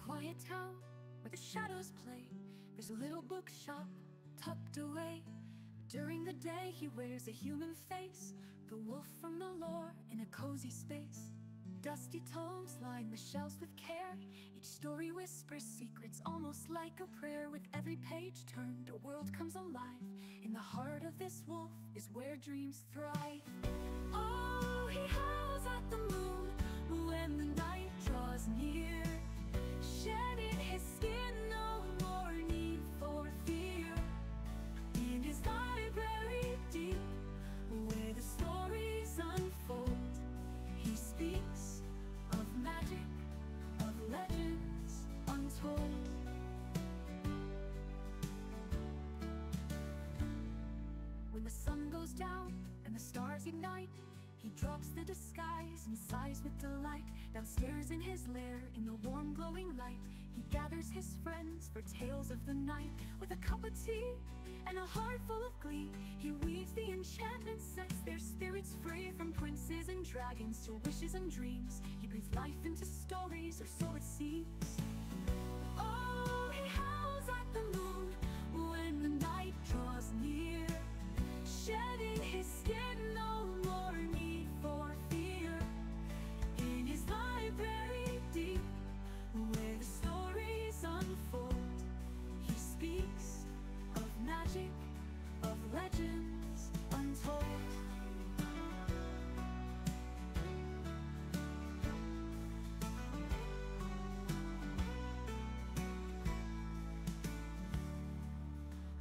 quiet town where the shadows play, there's a little bookshop tucked away. During the day he wears a human face, the wolf from the lore in a cozy space. Dusty tomes line the shelves with care, each story whispers secrets almost like a prayer. With every page turned, a world comes alive. In the heart of this wolf is where dreams thrive. Oh, he howls at the moon when the night draws near, shedding his skin, no more need for fear. In his library deep, where the stories unfold, he speaks of magic, of legends untold. When the sun goes down and the stars ignite, he drops the disguise and sighs with delight. Downstairs in his lair, in the warm glowing light, he gathers his friends for tales of the night. With a cup of tea and a heart full of glee, he weaves the enchantment, sets their spirits free. From princes and dragons to wishes and dreams, he breathes life into stories, or so it seems. Oh, he howls at the moon when the night draws near, shedding his skin, no more need for fear. In his library deep, where the stories unfold, he speaks of magic, of legends untold.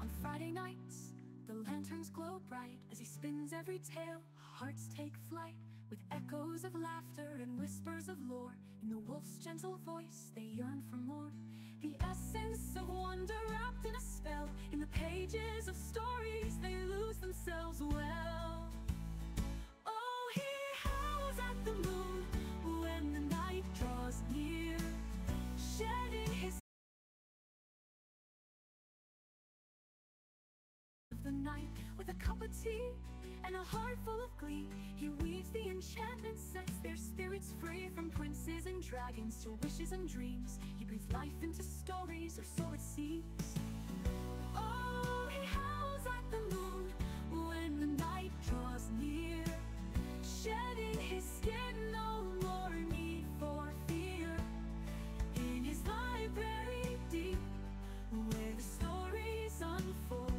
On Friday nights, the lanterns glow bright as he spins every tale. Hearts take flight with echoes of laughter and whispers of lore. In the wolf's gentle voice, they yearn for more. The essence of wonder wrapped in a spell. In the pages of stories, they lose themselves well. Oh, he howls at the moon when the night draws near, shedding his the night. With a cup of tea and a heart full of glee, he weaves the enchantment, sets their spirits free. From princes and dragons to wishes and dreams, he breathes life into stories, or so it seems. Oh, he howls at the moon when the night draws near, shedding his skin, no more need for fear. In his library deep, where the stories unfold,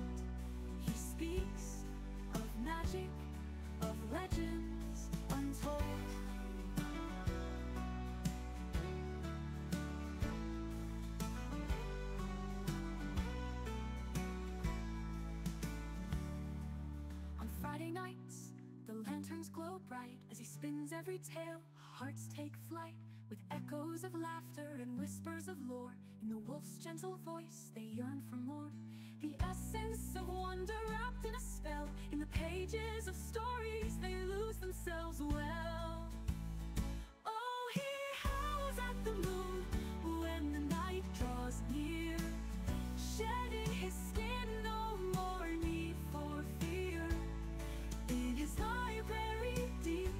speaks of magic, of legends untold. On Friday nights, the lanterns glow bright as he spins every tale. Hearts take flight with echoes of laughter and whispers of lore. In the wolf's gentle voice, they yearn for more. The essence of wonder wrapped in a spell. In the pages of stories, they lose themselves well. Oh, he howls at the moon when the night draws near, shedding his skin, no more need for fear. In his library deep,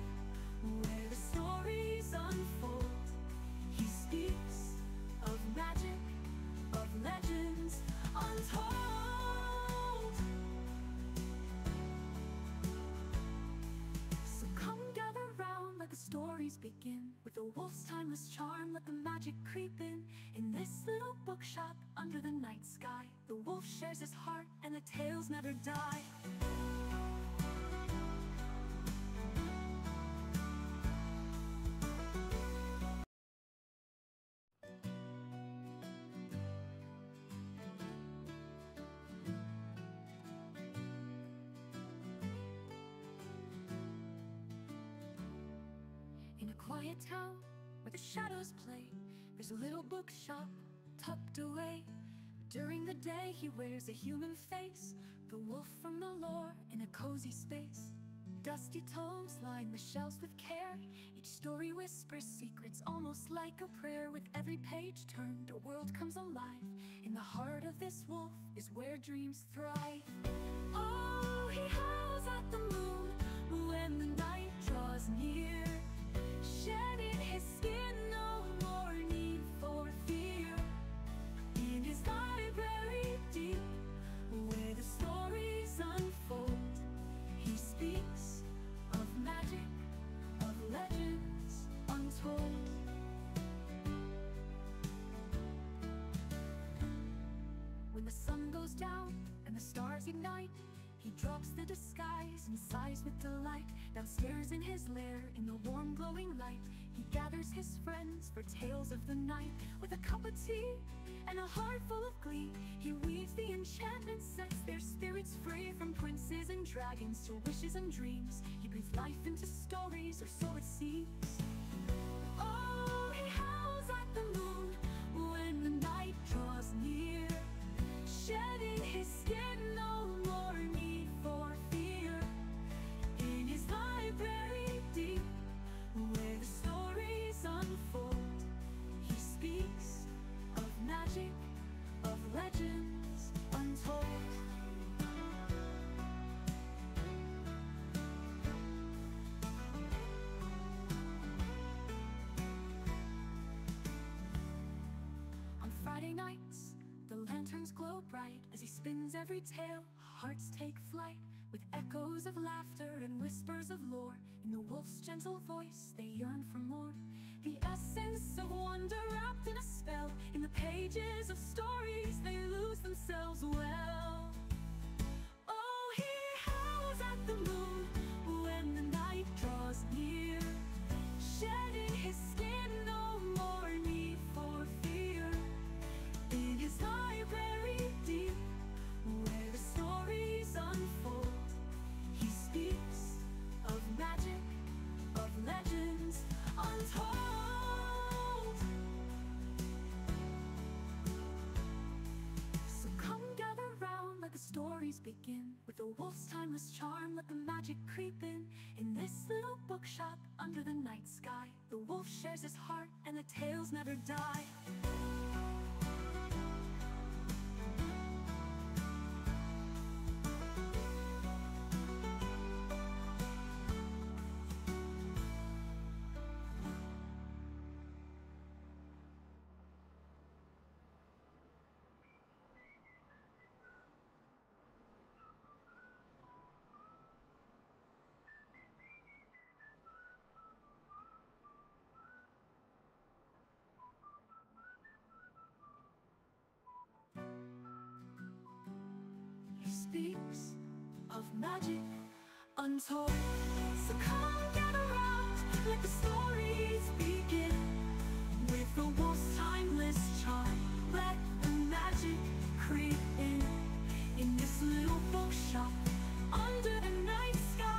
where the stories unfold, he speaks of magic, of legends untold. So come gather round, let the stories begin. With the wolf's timeless charm, let the magic creep in. In this little bookshop under the night sky, the wolf shares his heart and the tales never die. In a quiet town where the shadows play, there's a little bookshop tucked away. During the day he wears a human face, the wolf from the lore in a cozy space. Dusty tomes line the shelves with care, each story whispers secrets almost like a prayer. With every page turned, a world comes alive. In the heart of this wolf is where dreams thrive. Oh, he howls at the moon when the night draws near, shedding his skin, no more need for fear. the stars ignite, he drops the disguise and sighs with delight. Downstairs in his lair, in the warm glowing light, he gathers his friends for tales of the night. With a cup of tea and a heart full of glee, he weaves the enchantment, sets their spirits free. From princes and dragons to wishes and dreams, he breathes life into stories, or so it seems. Oh, he howls at the moon when the night draws near, shedding his skin, no more need for fear. In his library deep, where the stories unfold, he speaks of magic, of legends untold. On Friday nights, the lanterns glow bright as he spins every tale. Hearts take flight with echoes of laughter and whispers of lore. In the wolf's gentle voice, they yearn for more. The essence of wonder wrapped in a spell. In the pages of stories, they lose themselves well. Oh, he howls at the moon when the night draws near, shedding his skin, no more need for fear. In his library deep, where the stories unfold, he speaks of magic, of legends untold. So come gather round, let the stories begin. With the wolf's timeless charm, let the magic creep in. In this little bookshop under the night sky, the wolf shares his heart and the tales never die. He speaks of magic untold. So come gather round, let the stories begin. With the wolf's timeless charm, let the magic creep in. In this little bookshop under the night sky.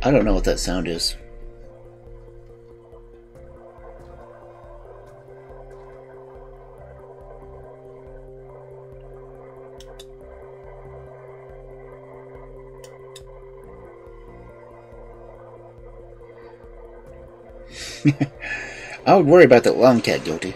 I don't know what that sound is. I would worry about that long cat, Guilty.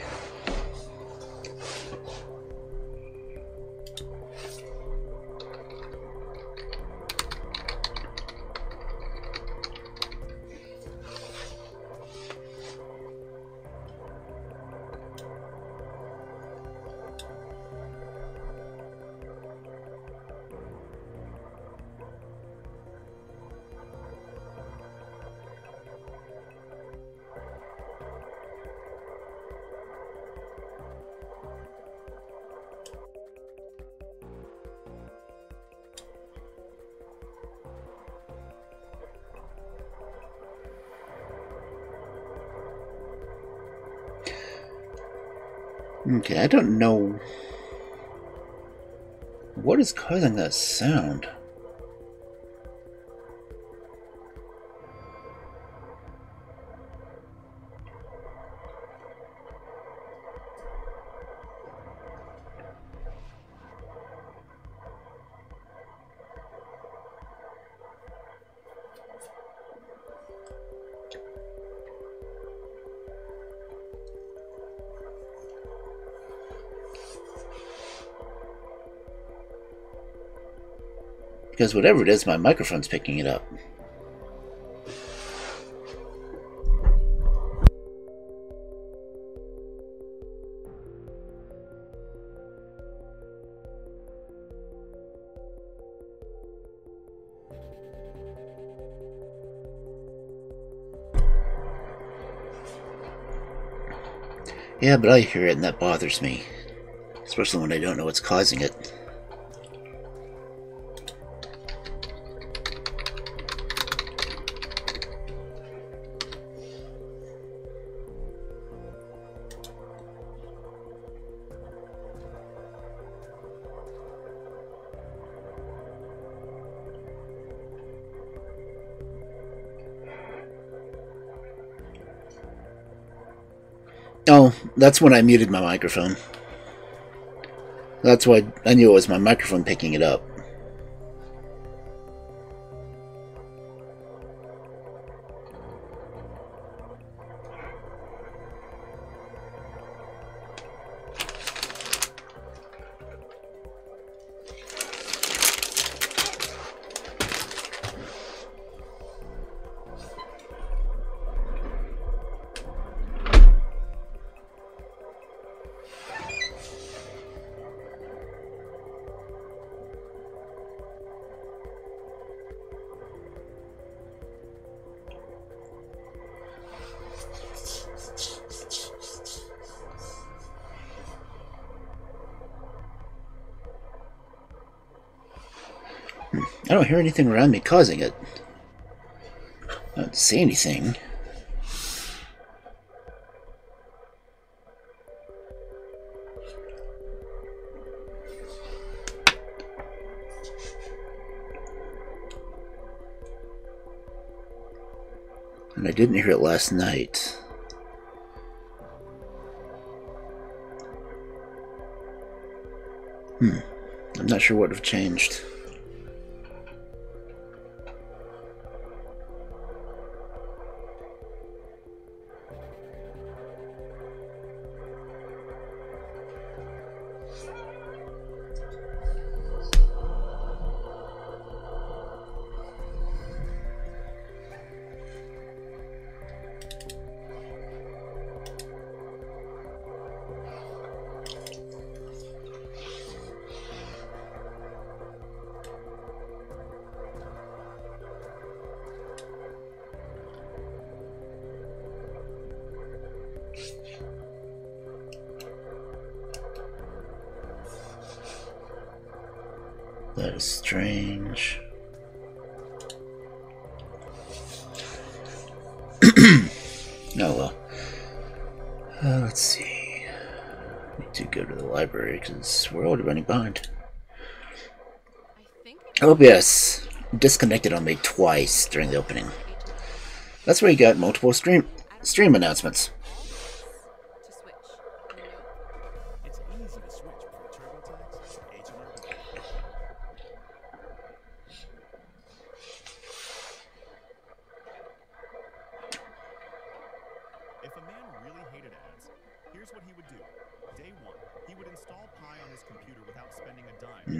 Okay, I don't know what is causing that sound. Because whatever it is, my microphone's picking it up. Yeah, but I hear it and that bothers me. Especially when I don't know what's causing it. Oh, that's when I muted my microphone. That's why I knew it was my microphone picking it up. I don't hear anything around me causing it. I don't see anything. And I didn't hear it last night. I'm not sure what would have changed. That is strange. Oh well. Let's see. Need to go to the library because we're already running behind. Oh yes, disconnected on me twice during the opening. That's where you got multiple stream announcements.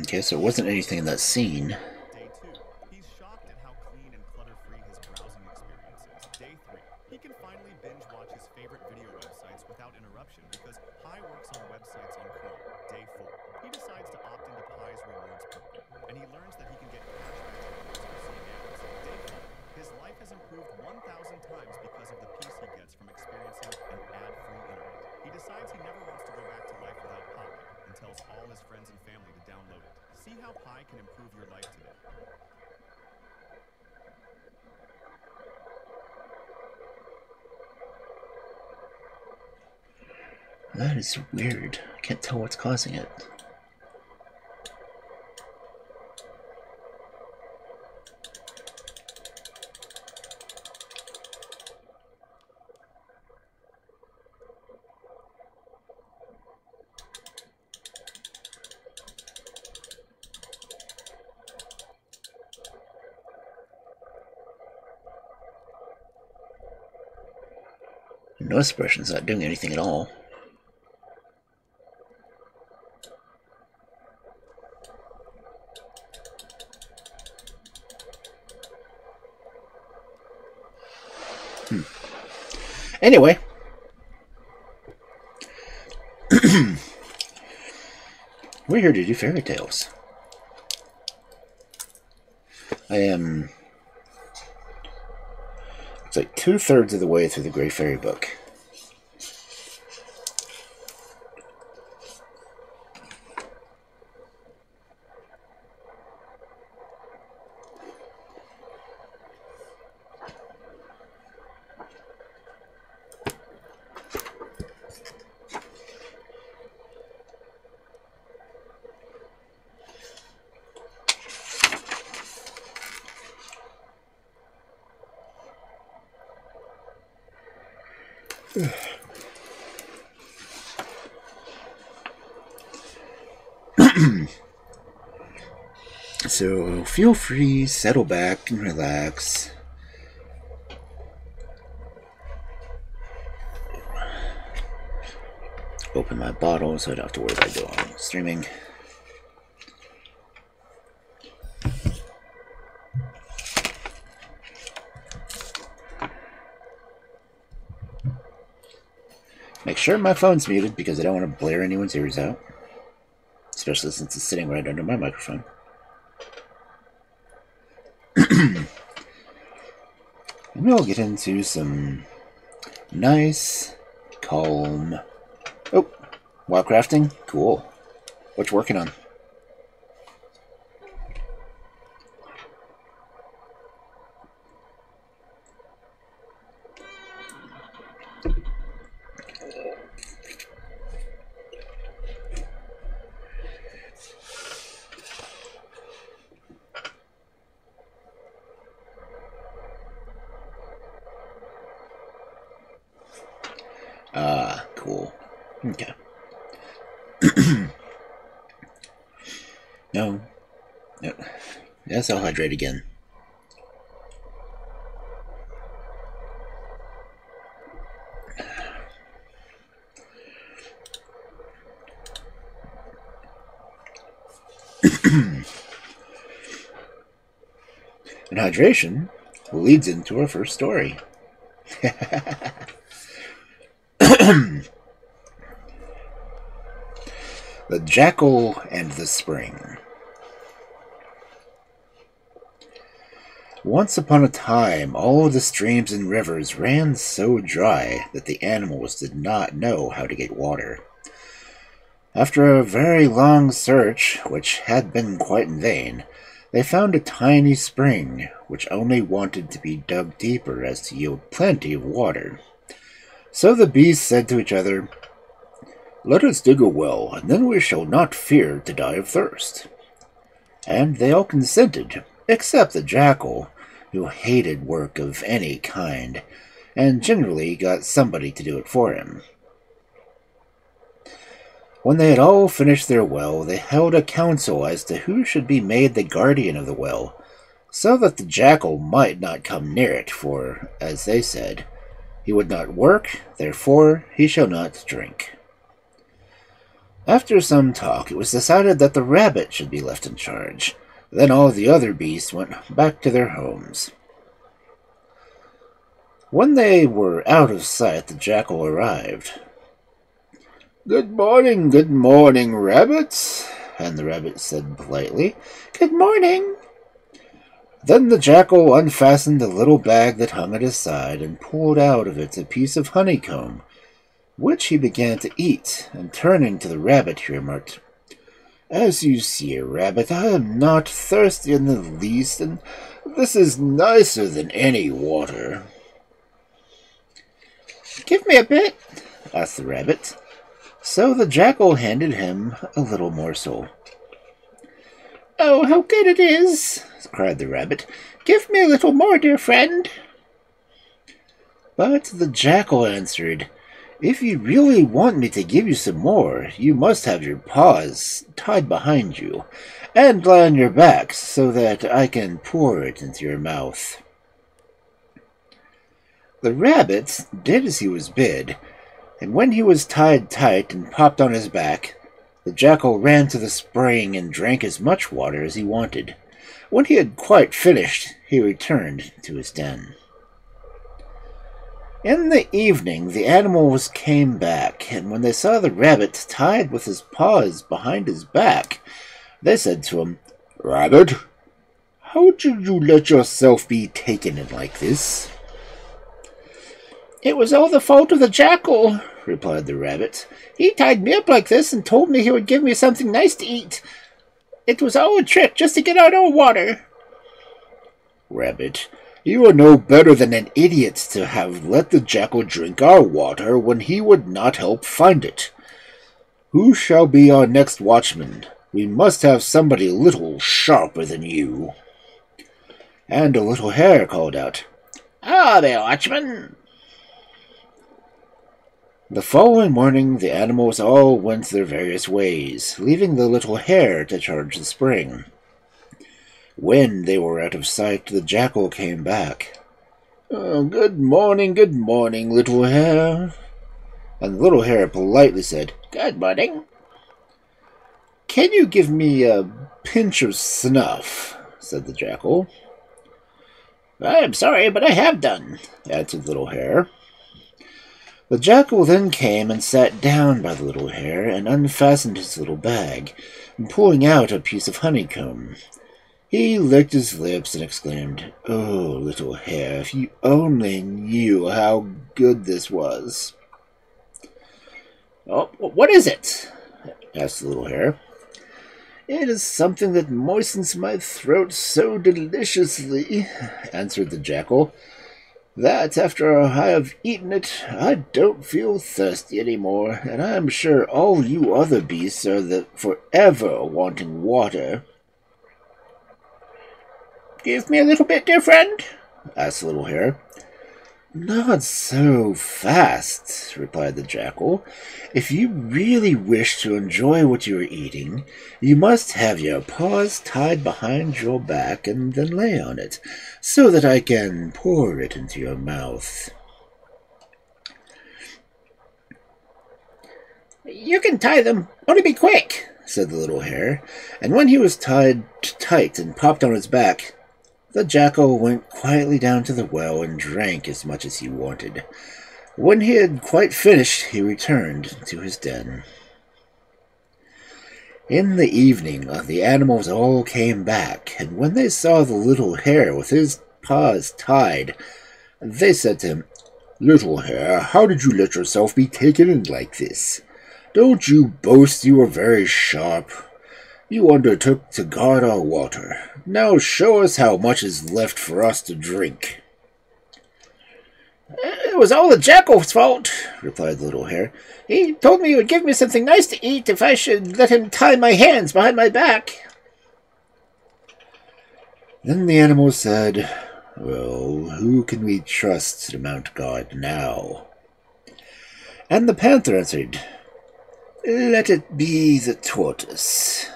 Okay, so it wasn't anything in that scene. Day 2. He's shocked at how clean and clutter-free his browsing experience is. Day 3. He can finally binge watch his favorite video websites without interruption because Pi works on websites on Chrome. Day 4. He decides to opt into Pi's rewards program, and he learns that he can get cashback rewards for seeing ads. Day 5. His life has improved 1,000 times because of the peace he gets from experiencing an ad-free internet. He decides he never wants to go back to life without Pi and tells all his friends and family to download it. See how Pi can improve your life today. That is weird. I can't tell what's causing it. No suppression's not doing anything at all. Anyway. We're here to do fairy tales. I am... It's like 2/3 of the way through the Grey Fairy book. So feel free, settle back and relax. Open my bottle so I don't have to worry about going streaming. Make sure my phone's muted because I don't want to blare anyone's ears out. Especially since it's sitting right under my microphone. And we'll get into some nice, calm... Oh, while crafting? Cool. What you working on? Ah, cool. Okay. No. Yes, I'll hydrate again. And hydration leads into our first story. The Jackal and the Spring. Once upon a time, all the streams and rivers ran so dry that the animals did not know how to get water. After a very long search, which had been quite in vain, they found a tiny spring, which only wanted to be dug deeper as to yield plenty of water. So the beasts said to each other, "Let us dig a well, and then we shall not fear to die of thirst." And they all consented, except the Jackal, who hated work of any kind, and generally got somebody to do it for him. When they had all finished their well, they held a council as to who should be made the guardian of the well, so that the Jackal might not come near it, for, as they said, he would not work, therefore he shall not drink. After some talk, it was decided that the rabbit should be left in charge. Then all the other beasts went back to their homes. When they were out of sight, the Jackal arrived. Good morning, rabbits," and the rabbit said politely, "Good morning." Then the Jackal unfastened the little bag that hung at his side and pulled out of it a piece of honeycomb, which he began to eat, and turning to the rabbit, he remarked, "As you see, rabbit, I am not thirsty in the least, and this is nicer than any water." "Give me a bit," asked the rabbit. So the Jackal handed him a little morsel. "Oh, how good it is!" cried the rabbit. "Give me a little more, dear friend." But the Jackal answered, "If you really want me to give you some more, you must have your paws tied behind you, and lie on your back so that I can pour it into your mouth." The rabbit did as he was bid, and when he was tied tight and popped on his back, the Jackal ran to the spring and drank as much water as he wanted. When he had quite finished, he returned to his den. In the evening, the animals came back, and when they saw the rabbit tied with his paws behind his back, they said to him, "Rabbit, how did you let yourself be taken in like this?" "It was all the fault of the jackal," replied the rabbit. "He tied me up like this and told me he would give me something nice to eat. It was all a trick just to get out our water." "Rabbit, you are no better than an idiot to have let the jackal drink our water when he would not help find it. Who shall be our next watchman? We must have somebody a little sharper than you." And a little hare called out, "I'll be watchman." The following morning the animals all went their various ways, leaving the little hare to charge the spring. When they were out of sight, the jackal came back. Good morning, little hare." And the little hare politely said, "Good morning." "Can you give me a pinch of snuff?" said the jackal. "I am sorry, but I have done," answered the little hare. The jackal then came and sat down by the little hare and unfastened his little bag, pulling out a piece of honeycomb. He licked his lips and exclaimed, "Oh, little hare, if you only knew how good this was." "Oh, what is it?" asked the little hare. "It is something that moistens my throat so deliciously," answered the jackal, "that after I have eaten it, I don't feel thirsty any more, and I am sure all you other beasts are forever wanting water." "Give me a little bit, dear friend?" asked the little hare. "Not so fast," replied the jackal. "If you really wish to enjoy what you are eating, you must have your paws tied behind your back and then lay on it, so that I can pour it into your mouth." "You can tie them, only be quick," said the little hare, and when he was tied tight and popped on his back, the jackal went quietly down to the well and drank as much as he wanted. When he had quite finished, he returned to his den. In the evening, the animals all came back, and when they saw the little hare with his paws tied, they said to him, "Little hare, how did you let yourself be taken in like this? Don't you boast you were very sharp? You undertook to guard our water. Now show us how much is left for us to drink." "It was all the jackal's fault," replied the little hare. "He told me he would give me something nice to eat if I should let him tie my hands behind my back." Then the animals said, "Well, who can we trust to mount guard now?" And the panther answered, "Let it be the tortoise."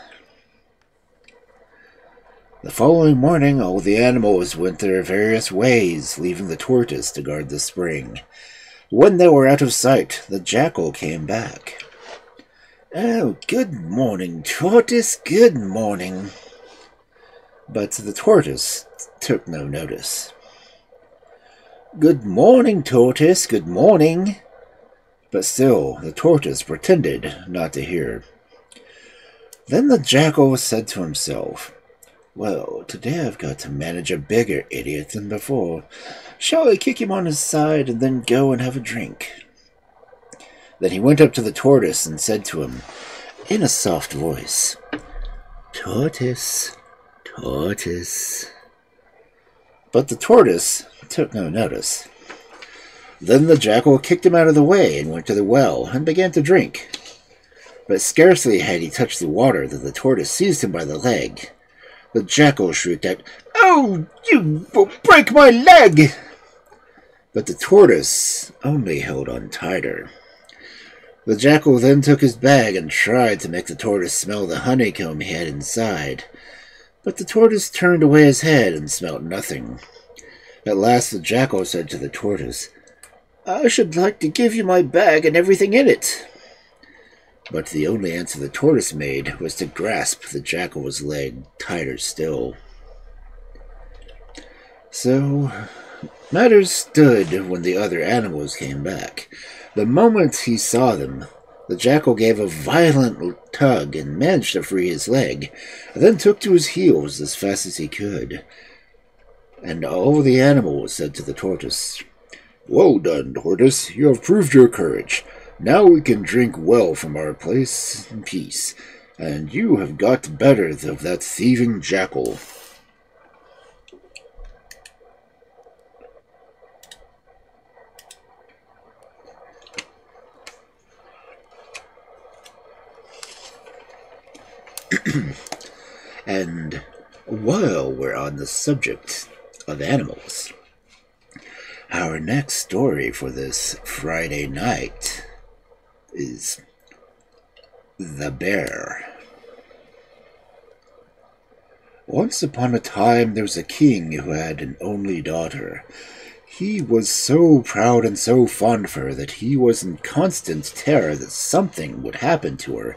The following morning, all the animals went their various ways, leaving the tortoise to guard the spring. When they were out of sight, the jackal came back. "Oh, good morning, tortoise, good morning." But the tortoise took no notice. "Good morning, tortoise, good morning." But still, the tortoise pretended not to hear. Then the jackal said to himself, "Well, today I've got to manage a bigger idiot than before. Shall I kick him on his side and then go and have a drink?" Then he went up to the tortoise and said to him, in a soft voice, "Tortoise, tortoise." But the tortoise took no notice. Then the jackal kicked him out of the way and went to the well and began to drink. But scarcely had he touched the water that the tortoise seized him by the leg. The jackal shrieked out, "Oh, you will break my leg!" But the tortoise only held on tighter. The jackal then took his bag and tried to make the tortoise smell the honeycomb he had inside. But the tortoise turned away his head and smelt nothing. At last the jackal said to the tortoise, "I should like to give you my bag and everything in it." But the only answer the tortoise made was to grasp the jackal's leg tighter still. So, Matters stood when the other animals came back. The moment he saw them, the jackal gave a violent tug and managed to free his leg, and then took to his heels as fast as he could. And all the animals said to the tortoise, "Well done, tortoise. You have proved your courage. Now we can drink well from our place in peace, and you have got better of that thieving jackal." And while we're on the subject of animals, our next story for this Friday night is The Bear. Once upon a time there was a king who had an only daughter. He was so proud and so fond of her that he was in constant terror that something would happen to her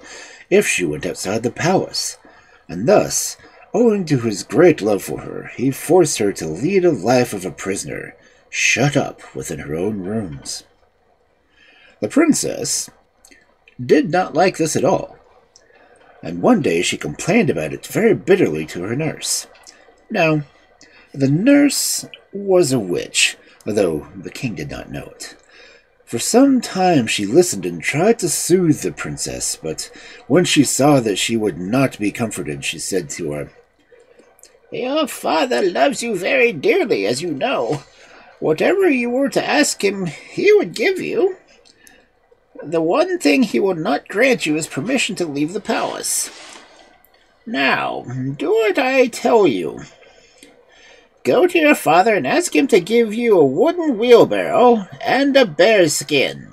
if she went outside the palace, and thus, owing to his great love for her, he forced her to lead a life of a prisoner, shut up within her own rooms. The princess did not like this at all, and one day she complained about it very bitterly to her nurse. Now, the nurse was a witch, although the king did not know it. For some time she listened and tried to soothe the princess, but when she saw that she would not be comforted, she said to her, "Your father loves you very dearly, as you know. Whatever you were to ask him, he would give you. The one thing he will not grant you is permission to leave the palace. Now, do what I tell you. Go to your father and ask him to give you a wooden wheelbarrow and a bear's skin.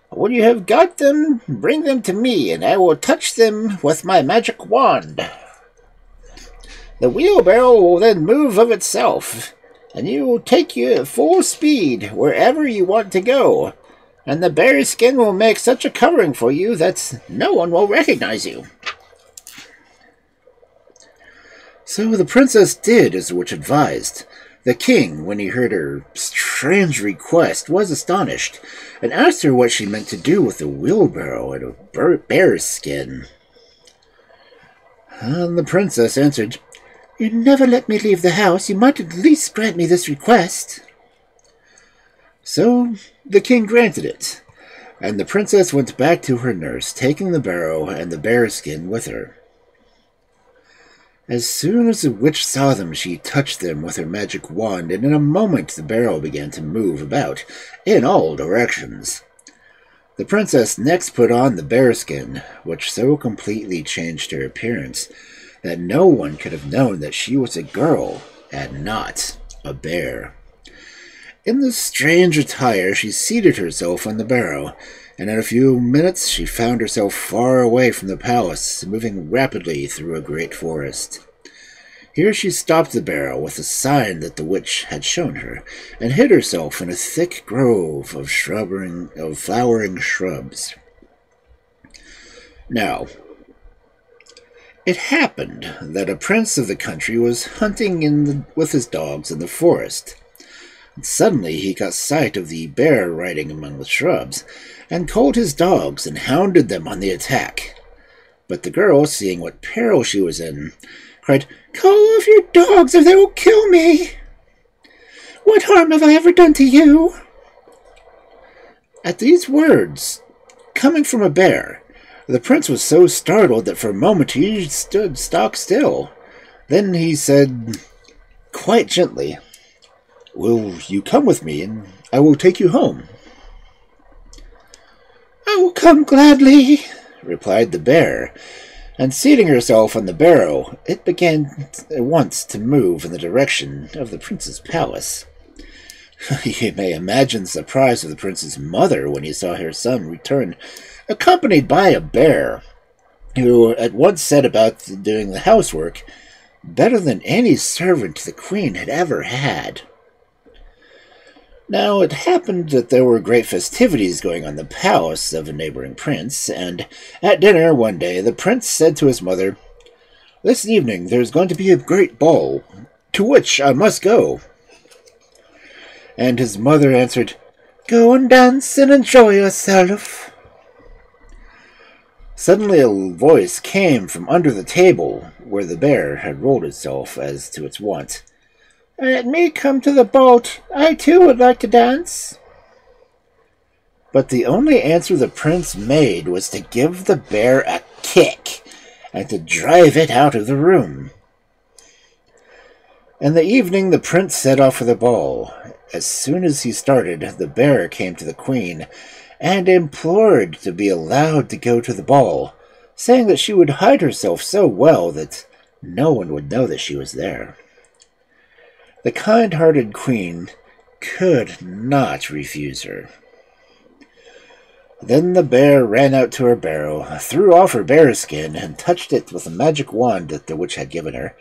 When you have got them, bring them to me, and I will touch them with my magic wand. The wheelbarrow will then move of itself, and you will take you at full speed wherever you want to go, and the bear's skin will make such a covering for you that no one will recognize you." So the princess did as the witch advised. The king, when he heard her strange request, was astonished, and asked her what she meant to do with a wheelbarrow and a bear's skin. And the princess answered, "You never let me leave the house. You might at least grant me this request." So the king granted it, and the princess went back to her nurse, taking the barrow and the bear's skin with her. As soon as the witch saw them, she touched them with her magic wand, and in a moment the barrow began to move about in all directions. The princess next put on the bearskin, which so completely changed her appearance that no one could have known that she was a girl and not a bear. In this strange attire, she seated herself on the barrow, and in a few minutes she found herself far away from the palace, moving rapidly through a great forest. Here she stopped the barrow with a sign that the witch had shown her, and hid herself in a thick grove of flowering shrubs. Now, it happened that a prince of the country was hunting with his dogs in the forest. And suddenly he caught sight of the bear riding among the shrubs, and called his dogs and hounded them on the attack. But the girl, seeing what peril she was in, cried, "Call off your dogs or they will kill me! What harm have I ever done to you?" At these words, coming from a bear, the prince was so startled that for a moment he stood stock still. Then he said, quite gently, "Will you come with me, and I will take you home?" "I will come gladly," replied the bear, and seating herself on the barrow, it began at once to move in the direction of the prince's palace. You may imagine the surprise of the prince's mother when he saw her son return, accompanied by a bear, who at once set about doing the housework better than any servant the queen had ever had. Now, it happened that there were great festivities going on in the palace of a neighboring prince, and at dinner one day the prince said to his mother, "This evening there is going to be a great ball, to which I must go." and his mother answered, "Go and dance and enjoy yourself." Suddenly a voice came from under the table where the bear had rolled itself as to its wont. "Let me come to the boat. I too would like to dance." But the only answer the prince made was to give the bear a kick and to drive it out of the room. In the evening the prince set off for the ball. As soon as he started, the bear came to the queen and implored to be allowed to go to the ball, saying that she would hide herself so well that no one would know that she was there. The kind-hearted queen could not refuse her. Then the bear ran out to her barrow, threw off her bearskin, and touched it with a magic wand that the witch had given her.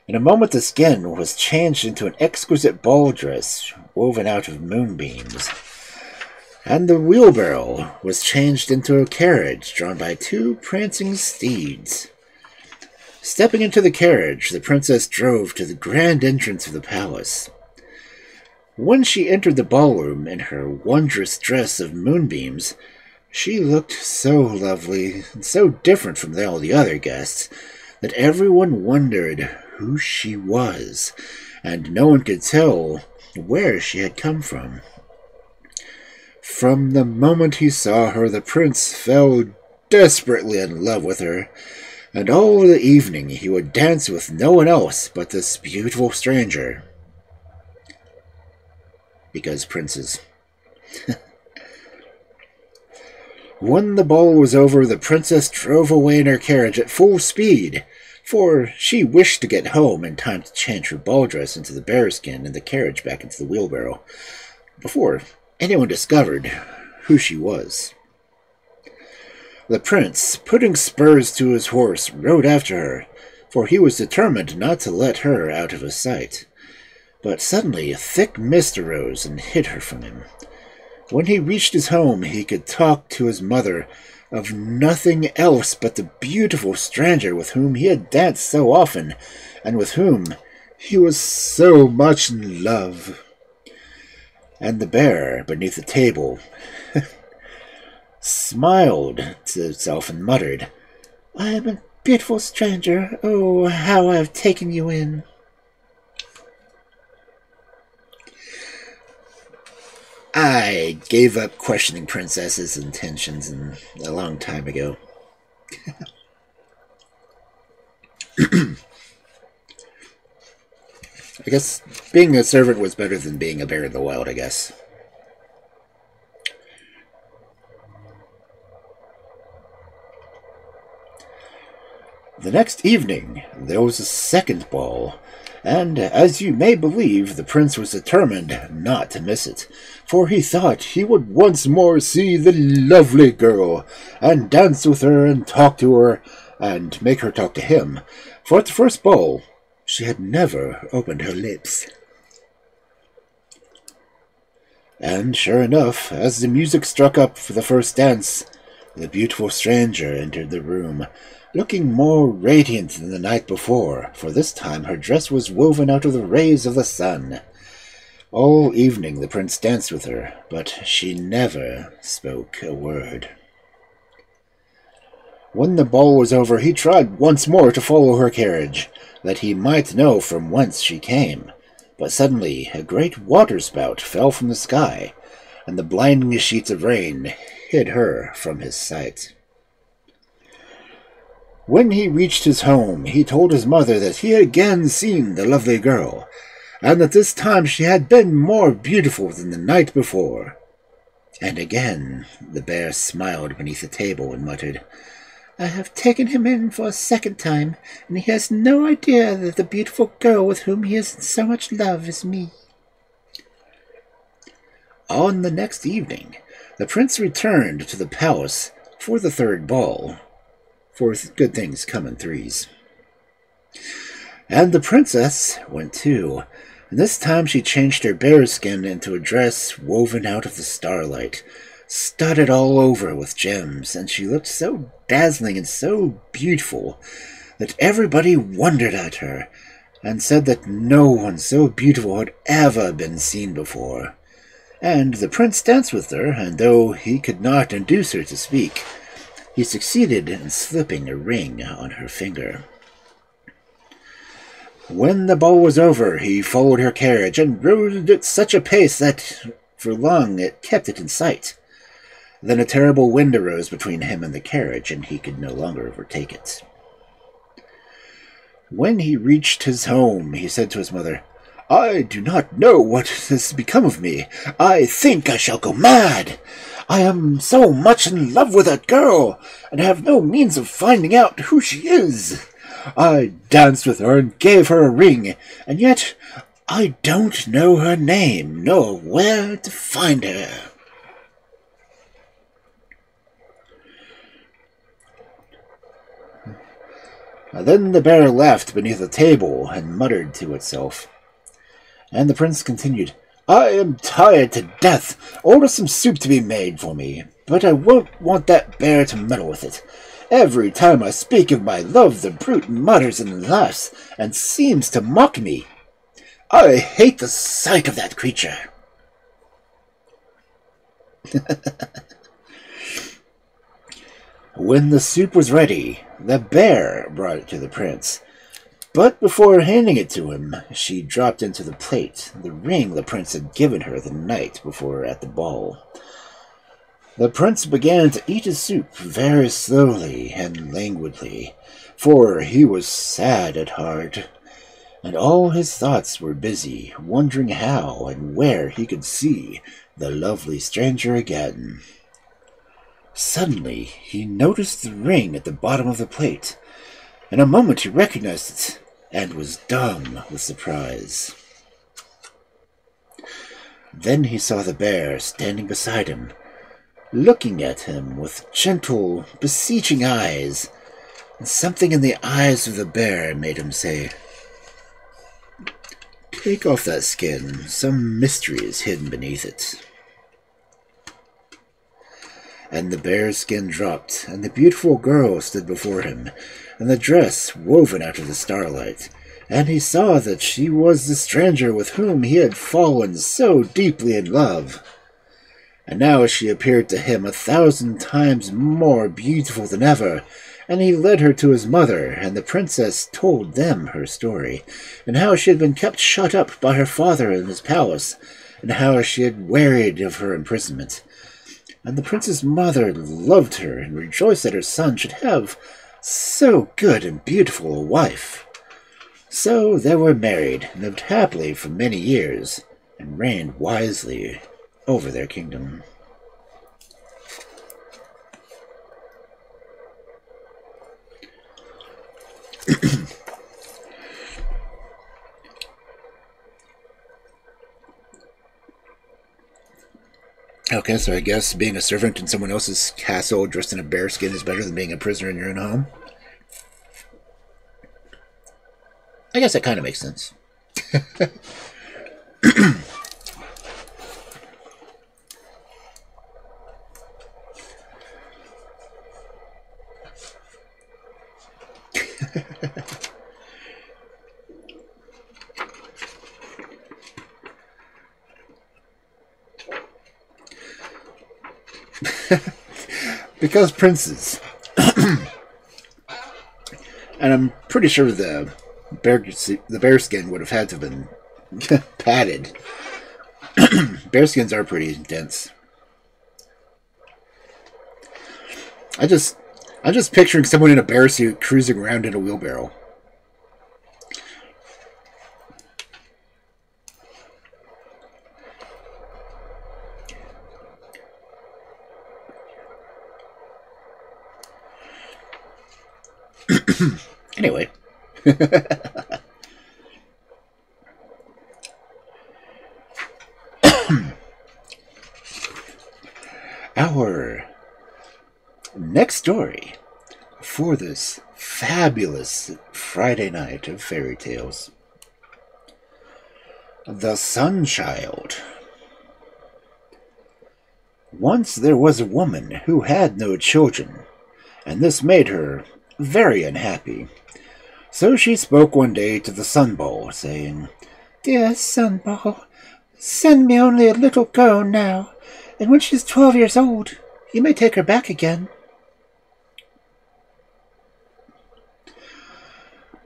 In a moment the skin was changed into an exquisite ball dress woven out of moonbeams, and the wheelbarrow was changed into a carriage drawn by 2 prancing steeds. Stepping into the carriage, the princess drove to the grand entrance of the palace. When she entered the ballroom in her wondrous dress of moonbeams, she looked so lovely and so different from all the other guests that everyone wondered who she was, and no one could tell where she had come from. From the moment he saw her, the prince fell desperately in love with her, and all the evening he would dance with no one else but this beautiful stranger. Because princes. When the ball was over, the princess drove away in her carriage at full speed, for she wished to get home in time to change her ball dress into the bearskin and the carriage back into the wheelbarrow, before anyone discovered who she was. The prince, putting spurs to his horse, rode after her, for he was determined not to let her out of his sight. But suddenly a thick mist arose and hid her from him. When he reached his home, he could talk to his mother of nothing else but the beautiful stranger with whom he had danced so often, and with whom he was so much in love. And the bear, beneath the table, smiled to itself and muttered, "I am a beautiful stranger. Oh, how I have taken you in." I gave up questioning princesses' intentions a long time ago. I guess being a servant was better than being a bear in the wild, I guess. The next evening, there was a second ball, and, as you may believe, the prince was determined not to miss it, for he thought he would once more see the lovely girl, and dance with her, and talk to her, and make her talk to him, for at the first ball she had never opened her lips. And sure enough, as the music struck up for the first dance, the beautiful stranger entered the room, looking more radiant than the night before, for this time her dress was woven out of the rays of the sun. All evening the prince danced with her, but she never spoke a word. When the ball was over, he tried once more to follow her carriage, that he might know from whence she came, but suddenly a great waterspout fell from the sky, and the blinding sheets of rain hid her from his sight. When he reached his home, he told his mother that he had again seen the lovely girl, and that this time she had been more beautiful than the night before. And again the bear smiled beneath the table and muttered, "I have taken him in for a second time, and he has no idea that the beautiful girl with whom he is in so much love is me." On the next evening, the prince returned to the palace for the third ball, for good things come in threes. And the princess went too, and this time she changed her bearskin into a dress woven out of the starlight, studded all over with gems, and she looked so dazzling and so beautiful that everybody wondered at her, and said that no one so beautiful had ever been seen before. And the prince danced with her, and though he could not induce her to speak, he succeeded in slipping a ring on her finger. When the ball was over, he followed her carriage and rode at such a pace that for long it kept it in sight. Then a terrible wind arose between him and the carriage, and he could no longer overtake it. When he reached his home, he said to his mother, "I do not know what has become of me. I think I shall go mad. I am so much in love with that girl, and have no means of finding out who she is. I danced with her and gave her a ring, and yet I don't know her name, nor where to find her." Then the bear laughed beneath a table and muttered to itself. And the prince continued, "I am tired to death. Order some soup to be made for me, but I won't want that bear to meddle with it. Every time I speak of my love, the brute mutters and laughs, and seems to mock me. I hate the sight of that creature." When the soup was ready, the bear brought it to the prince. But before handing it to him, she dropped into the plate the ring the prince had given her the night before at the ball. The prince began to eat his soup very slowly and languidly, for he was sad at heart, and all his thoughts were busy, wondering how and where he could see the lovely stranger again. Suddenly, he noticed the ring at the bottom of the plate. In a moment he recognized it, and was dumb with surprise. Then he saw the bear standing beside him, looking at him with gentle, beseeching eyes, and something in the eyes of the bear made him say, "Take off that skin, some mystery is hidden beneath it." And the bear's skin dropped, and the beautiful girl stood before him, and the dress woven out of the starlight, and he saw that she was the stranger with whom he had fallen so deeply in love. And now she appeared to him 1,000 times more beautiful than ever, and he led her to his mother, and the princess told them her story, and how she had been kept shut up by her father in his palace, and how she had wearied of her imprisonment. And the prince's mother loved her and rejoiced that her son should have so good and beautiful a wife. So they were married, and lived happily for many years, and reigned wisely over their kingdom. Okay, so I guess being a servant in someone else's castle dressed in a bearskin is better than being a prisoner in your own home? I guess that kind of makes sense. Because princes. And I'm pretty sure the bearskin would have had to have been padded. Bearskins are pretty dense. I'm just picturing someone in a bear suit cruising around in a wheelbarrow. Anyway. Our next story for this fabulous Friday night of fairy tales. The Sunchild. Once there was a woman who had no children, and this made her very unhappy. So she spoke one day to the Sunball, saying, "Dear Sunball, send me only a little girl now, and when she is 12 years old, you may take her back again."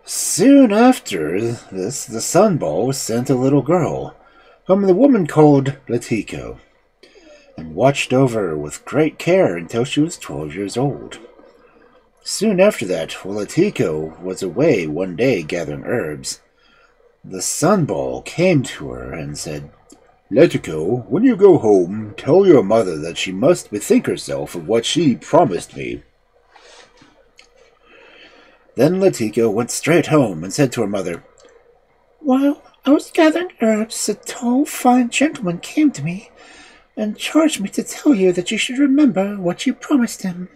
Soon after this, the Sunball sent a little girl, whom the woman called Latiko, and watched over her with great care until she was 12 years old. Soon after that, while Latiko was away one day gathering herbs, the Sunball came to her and said, "Latiko, when you go home, tell your mother that she must bethink herself of what she promised me." Then Latiko went straight home and said to her mother, "While I was gathering herbs, a tall, fine gentleman came to me and charged me to tell you that you should remember what you promised him."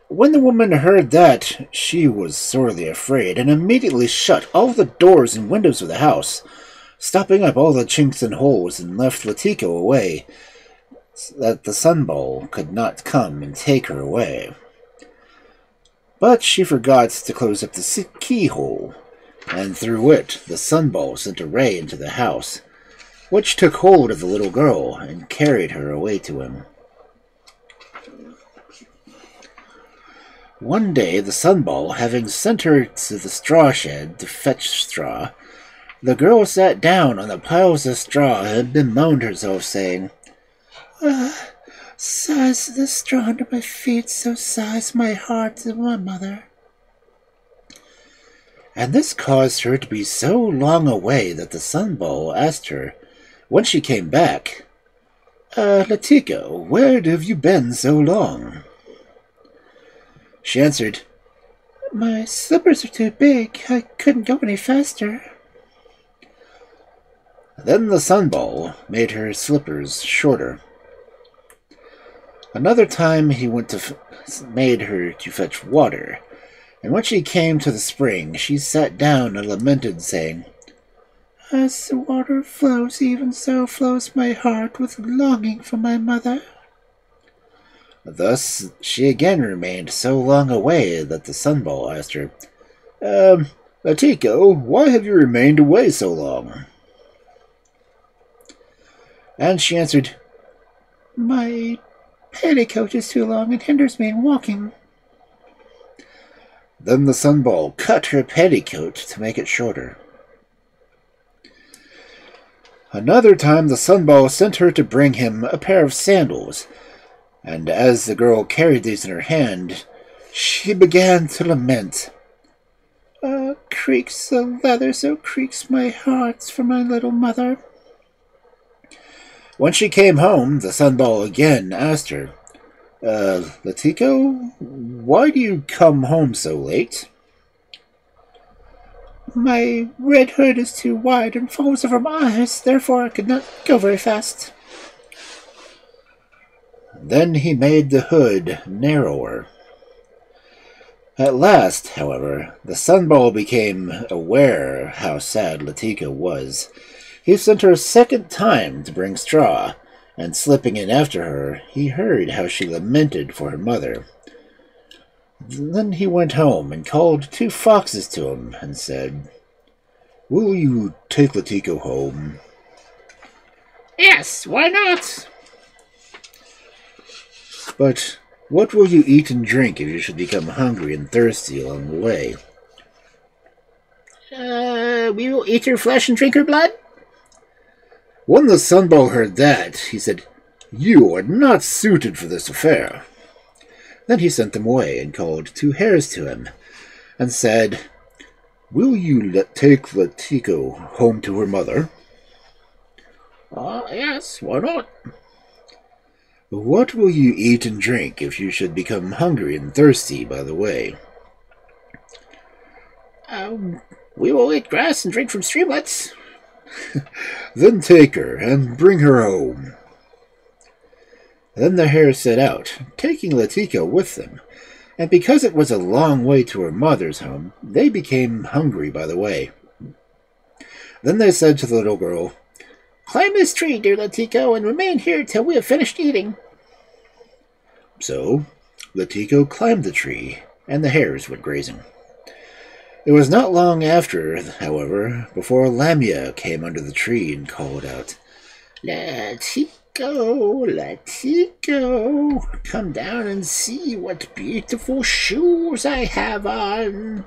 When the woman heard that, she was sorely afraid, and immediately shut all the doors and windows of the house, stopping up all the chinks and holes, and left Latiko away, so that the Sunball could not come and take her away. But she forgot to close up the keyhole, and through it the Sunball sent a ray into the house, which took hold of the little girl and carried her away to him. One day the Sunball, having sent her to the straw shed to fetch straw, the girl sat down on the piles of straw and bemoaned herself, saying, "Sighs the straw under my feet, so sighs my heart to my mother." And this caused her to be so long away that the Sunball asked her, when she came back, "Latiko, where have you been so long?" She answered, "My slippers are too big. I couldn't go any faster." Then the Sunball made her slippers shorter. Another time he made her to fetch water, and when she came to the spring, she sat down and lamented, saying, "As the water flows, even so flows my heart with longing for my mother." Thus she again remained so long away that the Sunball asked her, "Latiko, why have you remained away so long?" And she answered, "My petticoat is too long and hinders me in walking." Then the Sunball cut her petticoat to make it shorter. Another time the Sunball sent her to bring him a pair of sandals, and as the girl carried these in her hand, she began to lament. "Creaks the leather, so creaks my heart for my little mother." When she came home, the Sunball again asked her, "Latiko, why do you come home so late?" "My red hood is too wide and falls over my eyes, therefore I could not go very fast." Then he made the hood narrower. At last, however, the Sunball became aware how sad Latiko was. He sent her a second time to bring straw, and slipping in after her, he heard how she lamented for her mother. Then he went home and called 2 foxes to him and said, "Will you take Latiko home?" "Yes, why not?" "But what will you eat and drink if you should become hungry and thirsty along the way?" We will eat her flesh and drink her blood." When the Sunball heard that, he said, "You are not suited for this affair." Then he sent them away and called 2 hares to him and said, "Will you take Latiko home to her mother?" "Yes, why not?" "What will you eat and drink if you should become hungry and thirsty by the way?" We will eat grass and drink from streamlets." "Then take her and bring her home." Then the hares set out, taking Latiko with them, and because it was a long way to her mother's home, they became hungry by the way. Then they said to the little girl, "Climb this tree, dear Latiko, and remain here till we have finished eating." So Latiko climbed the tree, and the hares went grazing. It was not long after, however, before Lamia came under the tree and called out, Let it go, let it go. Come down and see what beautiful shoes I have on.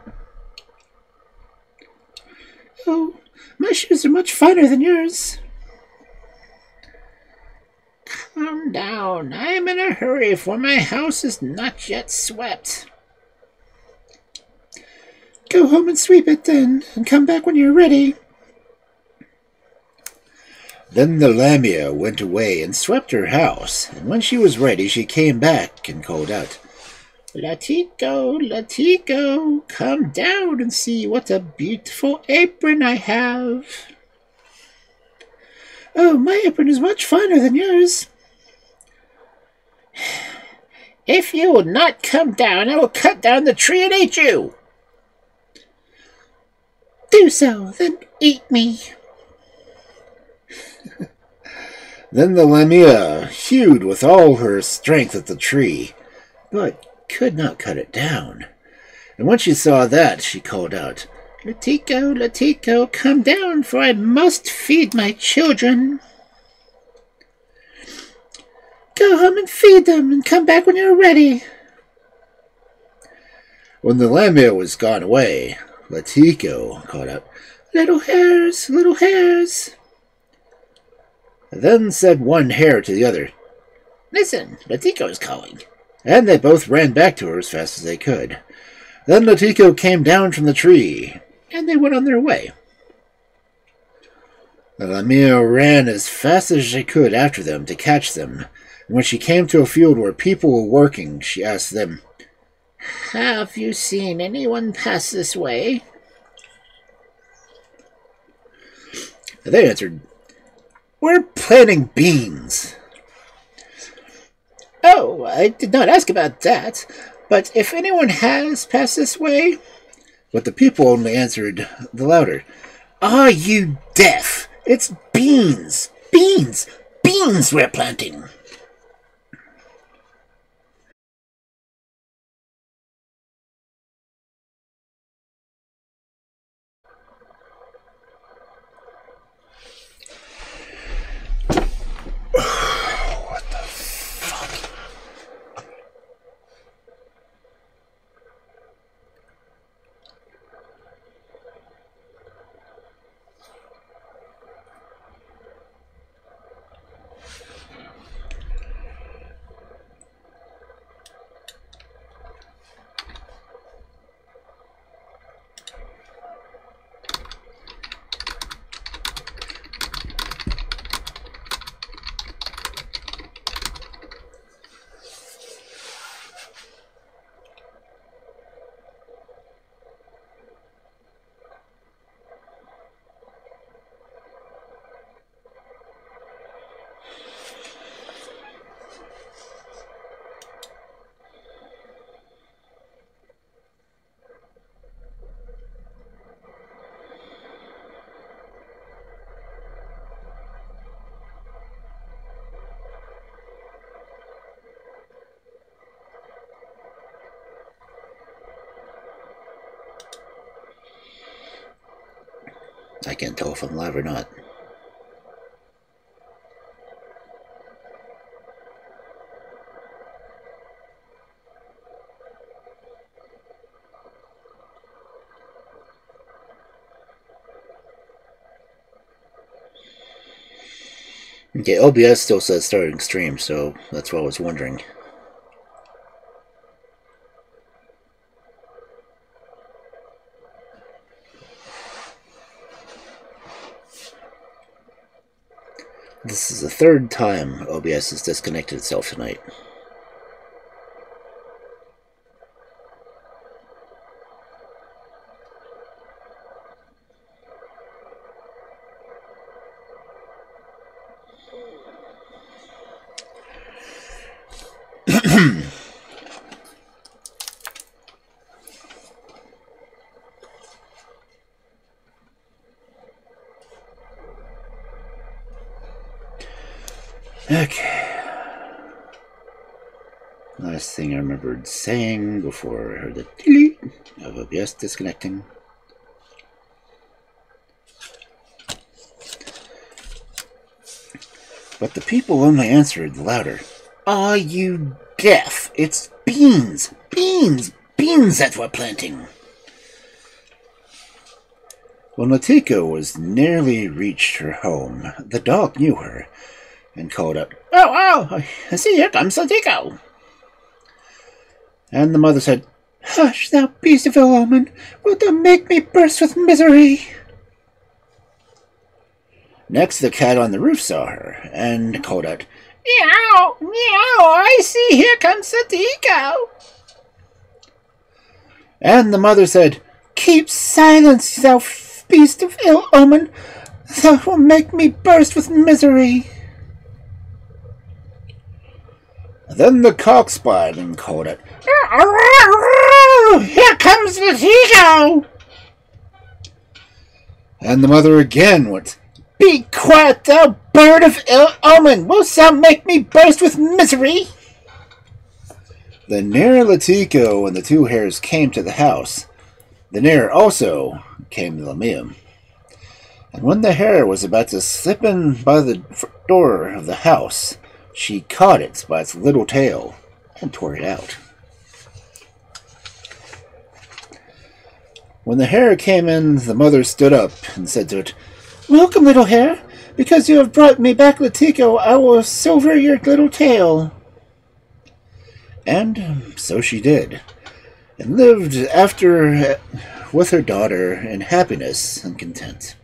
Oh, my shoes are much finer than yours. Calm down. I am in a hurry, for my house is not yet swept. Go home and sweep it then, and come back when you're ready. Then the Lamia went away and swept her house, and when she was ready she came back and called out, Let it go, come down and see what a beautiful apron I have. Oh, my apron is much finer than yours. If you will not come down, I will cut down the tree and eat you. Do so, then eat me. Then the Lamia hewed with all her strength at the tree, but could not cut it down. And when she saw that, she called out, Letico, come down, for I must feed my children. Go home and feed them, and come back when you're ready. When the Lamia was gone away, Letico called out, Little hares, little hares. Then said one hare to the other, Listen, Letico is calling. and they both ran back to her as fast as they could. Then Letico came down from the tree, and they went on their way. The Lamia ran as fast as she could after them to catch them, and when she came to a field where people were working, she asked them, Have you seen anyone pass this way? They answered, We're planting beans. Oh, I did not ask about that, but if anyone has passed this way... But the people only answered the louder, Are you deaf? It's beans! Beans! Beans we're planting! What the fuck? I can't tell if I'm live or not. Okay, OBS still says starting stream, so that's what I was wondering. This is the third time OBS has disconnected itself tonight. Okay. Last thing I remembered saying before I heard the delete of OBS disconnecting. But the people only answered louder. "Are you deaf? It's beans! Beans! Beans that we're planting!" When Latiko was nearly reached her home, the dog knew her and called out, "Oh, I see, here comes Latiko." And the mother said, "Hush, thou beast of ill omen! Wilt thou make me burst with misery?" Next, the cat on the roof saw her and called out, "Meow, meow, I see, here comes Latiko." And the mother said, "Keep silence, thou beast of ill omen! Thou wilt make me burst with misery." Then the cock spied and called out, "Here comes Latiko!" And the mother again went, "Be quiet, thou bird of ill omen! Wilt thou make me burst with misery?" The nearer Latiko and the two hares came to the house, the nearer also came Lamia. And when the hare was about to slip in by the door of the house, she caught it by its little tail and tore it out. When the hare came in, the mother stood up and said to it, "Welcome, little hare. Because you have brought me back Latiko, I will silver your little tail." And so she did, and lived after with her daughter in happiness and content.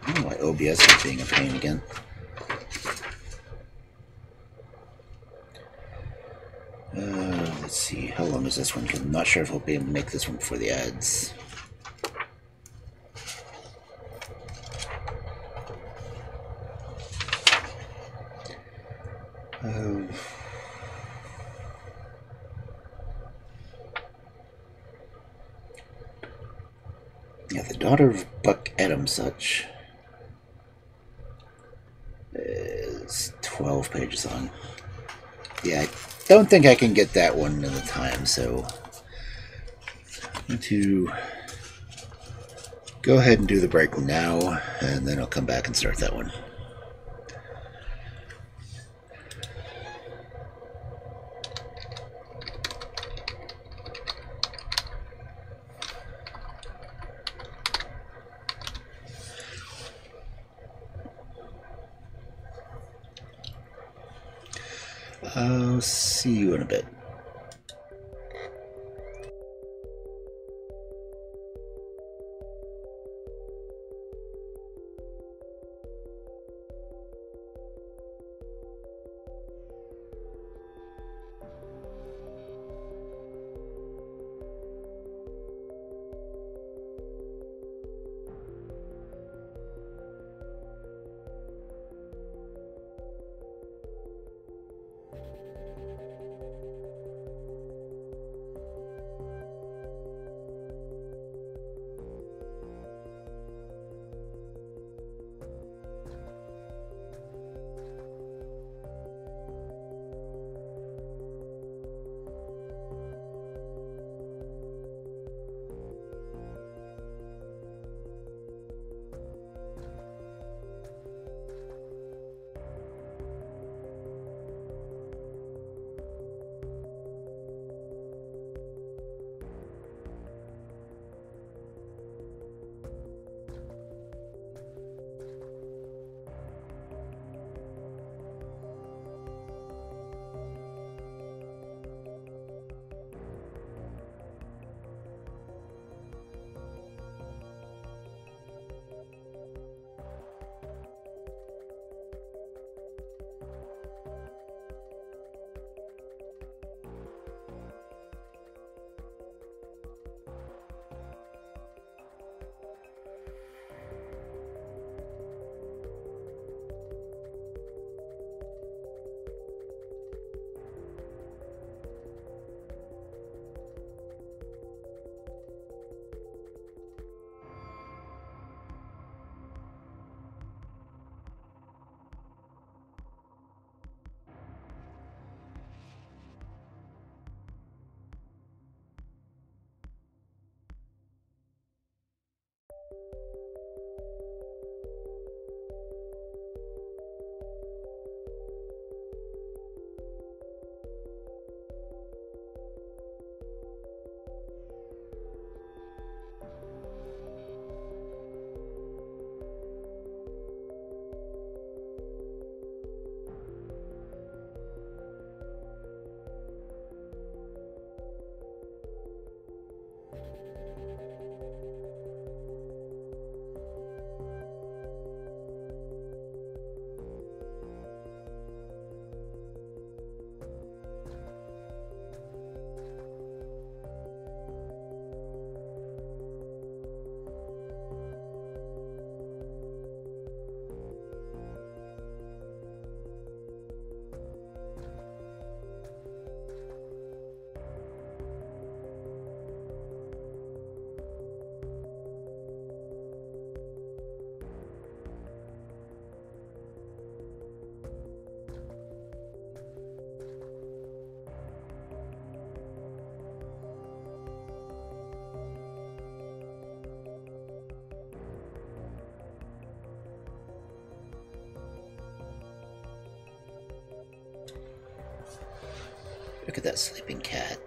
I don't know why OBS is being a pain again. Let's see, how long is this one? I'm not sure if I'll be able to make this one before the ads. Yeah, the Daughter of Buk Ettemsuch is 12 pages long. Yeah, I don't think I can get that one in the time, so I'm going to go ahead and do the break now, and then I'll come back and start that one. I'll see you in a bit. Look at that sleeping cat.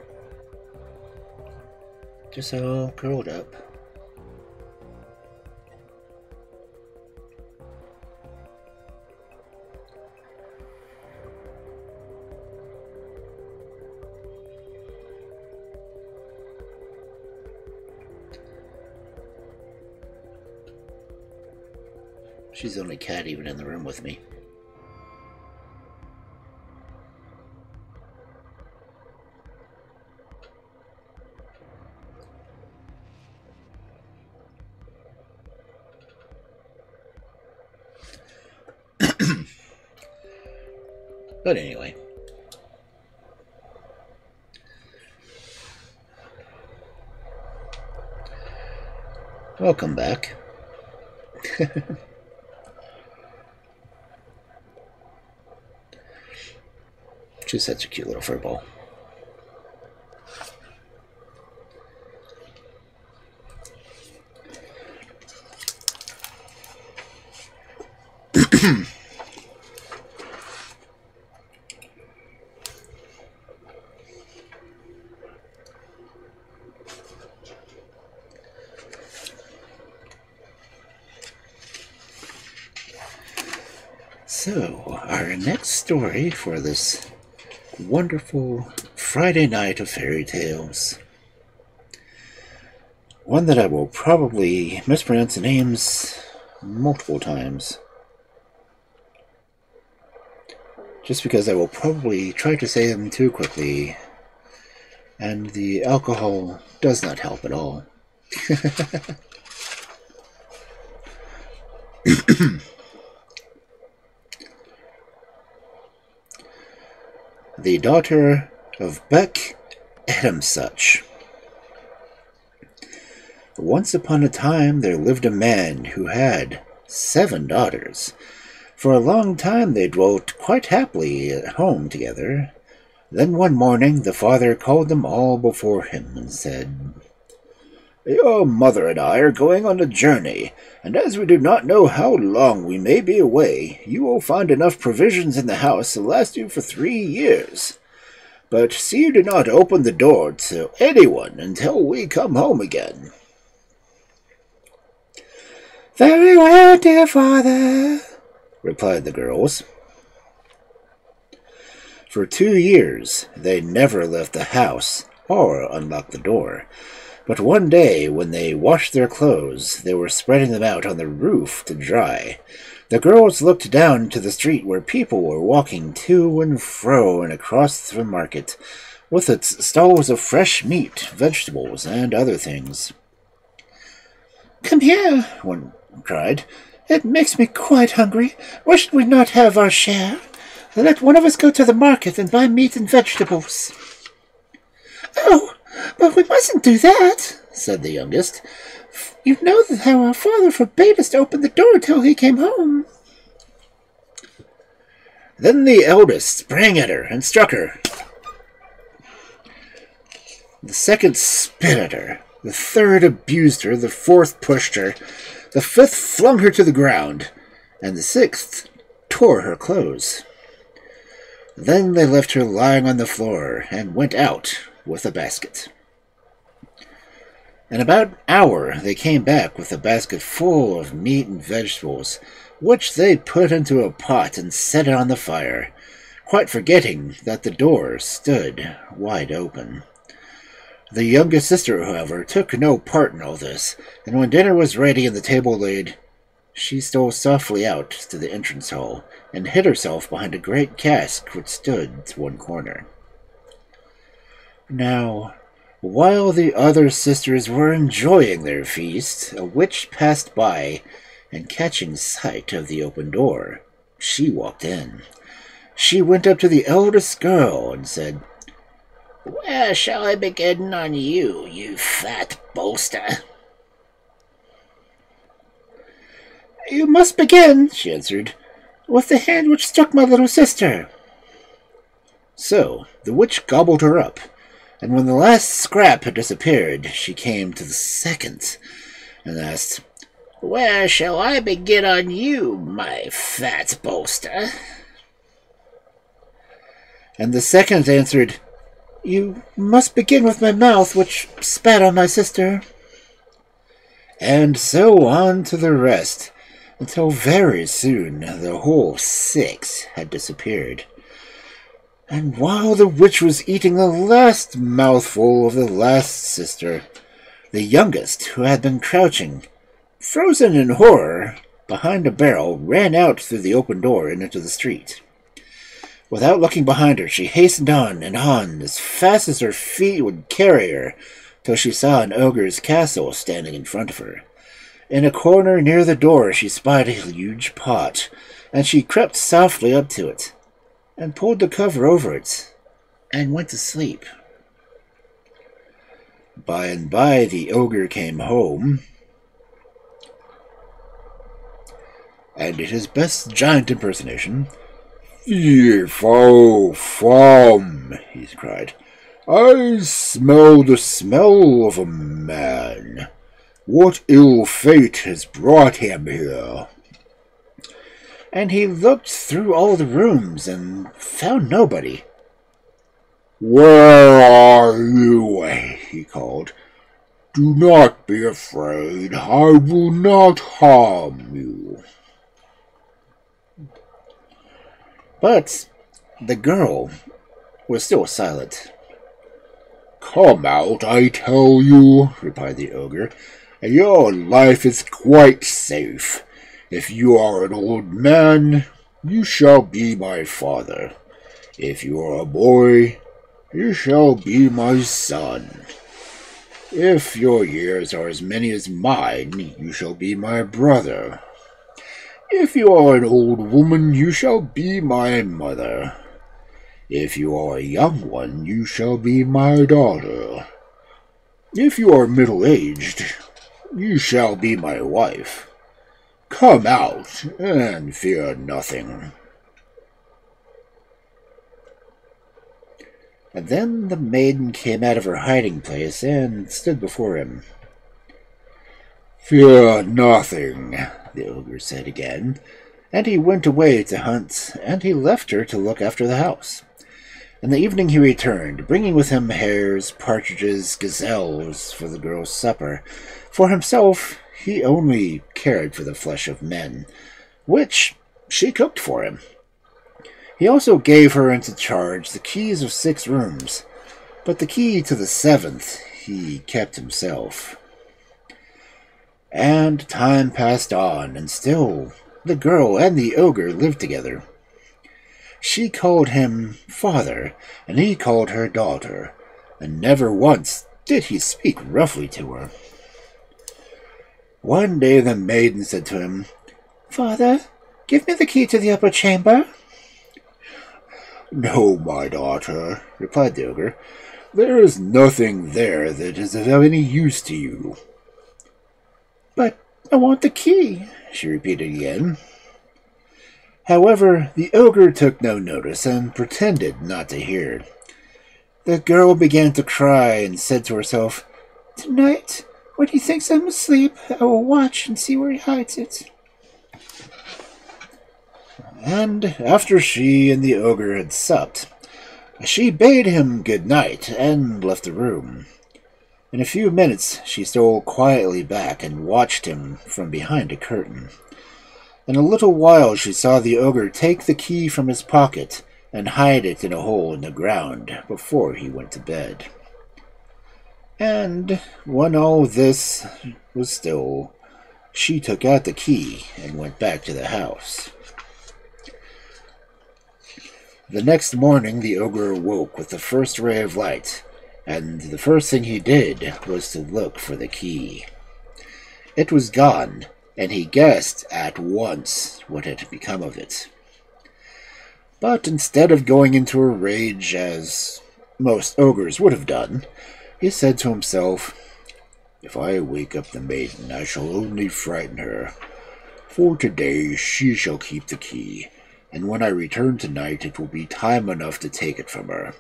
Just all curled up. She's the only cat even in the room with me. But anyway. Welcome back. She's such a cute little fur ball. So, our next story for this wonderful Friday night of fairy tales. One that I will probably mispronounce the names multiple times. Just because I will probably try to say them too quickly, and the alcohol does not help at all. The Daughter of Buk Ettemsuch. Once upon a time there lived a man who had 7 daughters. For a long time they dwelt quite happily at home together. Then one morning the father called them all before him and said, "Your mother and I are going on a journey, and as we do not know how long we may be away, you will find enough provisions in the house to last you for 3 years. But see you do not open the door to anyone until we come home again." "Very well, dear father," replied the girls. For 2 years they never left the house or unlocked the door. But one day, when they washed their clothes, they were spreading them out on the roof to dry. The girls looked down to the street where people were walking to and fro and across the market, with its stalls of fresh meat, vegetables, and other things. "Come here," one cried. "It makes me quite hungry. Why should we not have our share? Let one of us go to the market and buy meat and vegetables." "Oh, but we mustn't do that," said the youngest. "You know how our father forbade us to open the door till he came home." Then the eldest sprang at her and struck her. The second spit at her. The third abused her. The fourth pushed her. The fifth flung her to the ground. And the sixth tore her clothes. Then they left her lying on the floor and went out with a basket. In about an hour they came back with a basket full of meat and vegetables, which they put into a pot and set it on the fire, quite forgetting that the door stood wide open. The youngest sister, however, took no part in all this, and when dinner was ready and the table laid, she stole softly out to the entrance hall and hid herself behind a great cask which stood to one corner. Now, while the other sisters were enjoying their feast, a witch passed by, and catching sight of the open door, she walked in. She went up to the eldest girl and said, "Where shall I begin on you, you fat boaster?" "You must begin," she answered, "with the hand which struck my little sister." So the witch gobbled her up, and when the last scrap had disappeared, she came to the second and asked, "Where shall I begin on you, my fat boaster?" And the second answered, You must begin with my mouth, which spat on my sister. And so on to the rest, until very soon the whole 6 had disappeared. And while the witch was eating the last mouthful of the last sister, the youngest, who had been crouching, frozen in horror, behind a barrel, ran out through the open door and into the street. Without looking behind her, she hastened on and on as fast as her feet would carry her, till she saw an ogre's castle standing in front of her. In a corner near the door she spied a huge pot, and she crept softly up to it, and pulled the cover over it, and went to sleep. By and by the ogre came home, and did his best giant impersonation. "Fee, fo, fum," he cried. "I smell the smell of a man. What ill fate has brought him here?" And he looked through all the rooms and found nobody. "Where are you?" he called. "Do not be afraid. I will not harm you." But the girl was still silent. "Come out, I tell you," replied the ogre. "Your life is quite safe. If you are an old man, you shall be my father. If you are a boy, you shall be my son. If your years are as many as mine, you shall be my brother. If you are an old woman, you shall be my mother. If you are a young one, you shall be my daughter. If you are middle-aged, you shall be my wife. Come out, and fear nothing." And then the maiden came out of her hiding place and stood before him. "Fear nothing," the ogre said again, and he went away to hunt, and he left her to look after the house. In the evening he returned, bringing with him hares, partridges, gazelles for the girl's supper. For himself, he only cared for the flesh of men, which she cooked for him. He also gave her into charge the keys of 6 rooms, but the key to the 7th he kept himself. And time passed on, and still the girl and the ogre lived together. She called him father, and he called her daughter, and never once did he speak roughly to her. One day the maiden said to him, "Father, give me the key to the upper chamber." "No, my daughter," replied the ogre. "There is nothing there that is of any use to you." "But I want the key," she repeated again. However, the ogre took no notice and pretended not to hear. The girl began to cry and said to herself, "Tonight, when he thinks I'm asleep, I will watch and see where he hides it." And after she and the ogre had supped, she bade him good night and left the room. In a few minutes she stole quietly back and watched him from behind a curtain. In a little while she saw the ogre take the key from his pocket and hide it in a hole in the ground before he went to bed. And when all this was still, she took out the key and went back to the house. The next morning the ogre awoke with the first ray of light, and the first thing he did was to look for the key. It was gone, and he guessed at once what had become of it. But instead of going into a rage, as most ogres would have done, he said to himself, "If I wake up the maiden, I shall only frighten her. For today she shall keep the key, and when I return tonight it will be time enough to take it from her."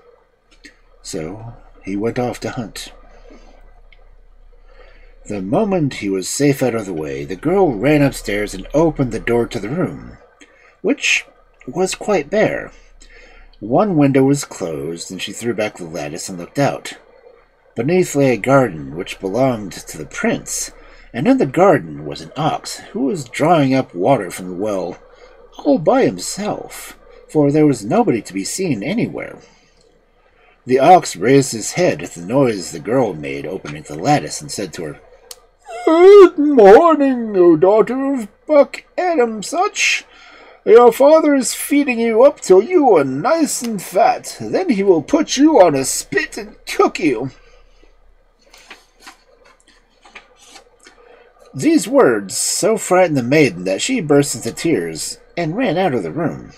So he went off to hunt. The moment he was safe out of the way, the girl ran upstairs and opened the door to the room, which was quite bare. One window was closed, and she threw back the lattice and looked out. Beneath lay a garden which belonged to the prince, and in the garden was an ox who was drawing up water from the well all by himself, for there was nobody to be seen anywhere. The ox raised his head at the noise the girl made opening the lattice and said to her, "Good morning, O daughter of Buk Ettemsuch. Your father is feeding you up till you are nice and fat. Then he will put you on a spit and cook you." These words so frightened the maiden that she burst into tears and ran out of the room.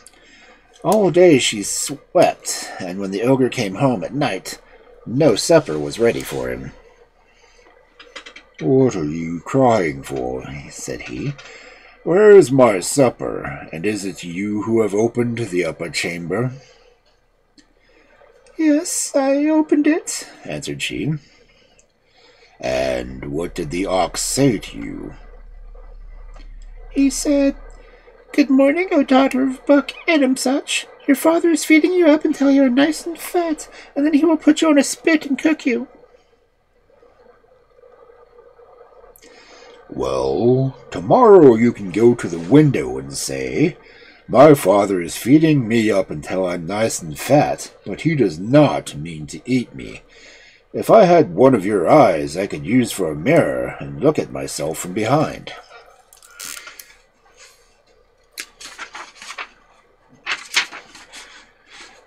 All day she wept, and when the ogre came home at night, no supper was ready for him. "What are you crying for?" said he. "Where is my supper, and is it you who have opened the upper chamber?" "Yes, I opened it," answered she. "And what did the ox say to you?" "He said, 'Good morning, O daughter of Buk Ettemsuch. Your father is feeding you up until you are nice and fat, and then he will put you on a spit and cook you.'" "Well, tomorrow you can go to the window and say, 'My father is feeding me up until I'm nice and fat, but he does not mean to eat me. If I had one of your eyes I could use for a mirror and look at myself from behind.'"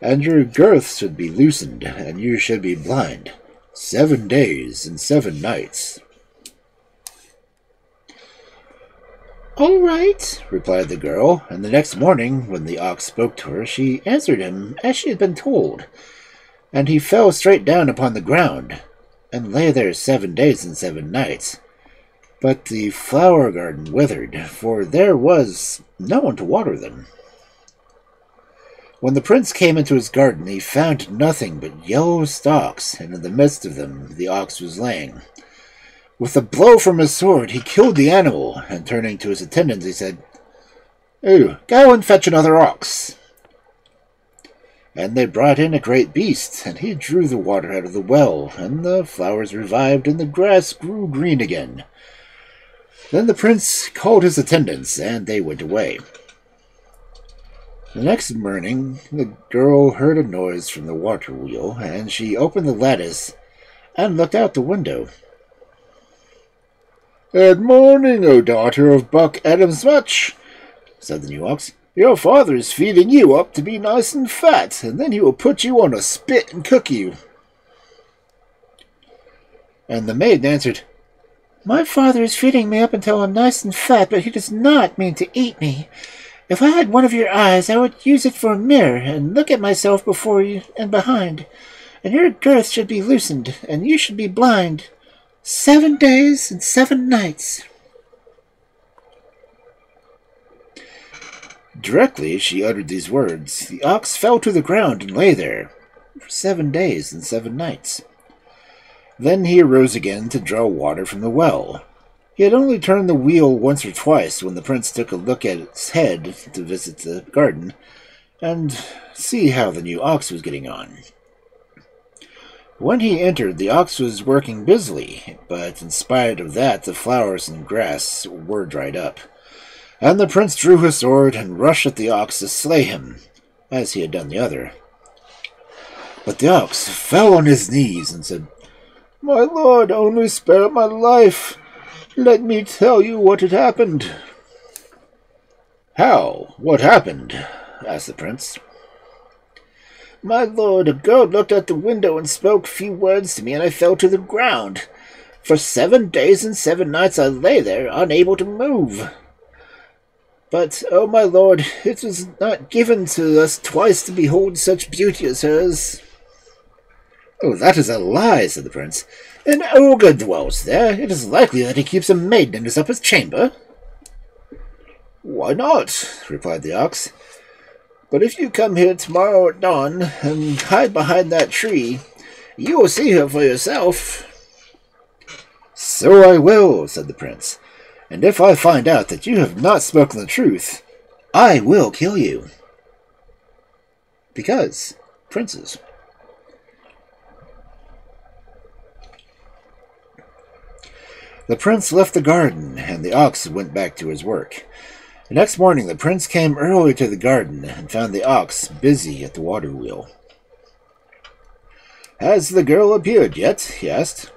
"And your girth should be loosened, and you should be blind, 7 days and 7 nights. "All right," replied the girl, and the next morning, when the ox spoke to her, she answered him as she had been told, and he fell straight down upon the ground, and lay there 7 days and 7 nights. But the flower garden withered, for there was no one to water them. When the prince came into his garden, he found nothing but yellow stalks, and in the midst of them the ox was laying. With a blow from his sword he killed the animal, and turning to his attendants he said, "Oh, go and fetch another ox." And they brought in a great beast, and he drew the water out of the well, and the flowers revived, and the grass grew green again. Then the prince called his attendants, and they went away. The next morning the girl heard a noise from the water wheel, and she opened the lattice and looked out the window. "Good morning, O daughter of Buk Ettemsuch," said the new ox. "Your father is feeding you up to be nice and fat, and then he will put you on a spit and cook you." And the maiden answered, "My father is feeding me up until I'm nice and fat, but he does not mean to eat me. If I had one of your eyes, I would use it for a mirror and look at myself before you and behind. And your girth should be loosened, and you should be blind, 7 days and 7 nights. Directly she uttered these words, the ox fell to the ground and lay there for 7 days and 7 nights. Then he arose again to draw water from the well. He had only turned the wheel once or twice when the prince took a look at its head to visit the garden and see how the new ox was getting on. When he entered, the ox was working busily, but in spite of that the flowers and grass were dried up. And the prince drew his sword and rushed at the ox to slay him, as he had done the other. But the ox fell on his knees and said, "My lord, only spare my life. Let me tell you what had happened." "How? What happened?" asked the prince. "My lord, a girl looked at the window and spoke a few words to me, and I fell to the ground. For 7 days and 7 nights I lay there, unable to move. But, oh my lord, it was not given to us twice to behold such beauty as hers." "Oh, that is a lie," said the prince. "An ogre dwells there. It is likely that he keeps a maiden in his upper chamber." "Why not?" replied the ox. "But if you come here tomorrow at dawn and hide behind that tree, you will see her for yourself." "So I will," said the prince. "And if I find out that you have not spoken the truth, I will kill you." Because princes. The prince left the garden, and the ox went back to his work. The next morning, the prince came early to the garden and found the ox busy at the water wheel. "Has the girl appeared yet?" he asked.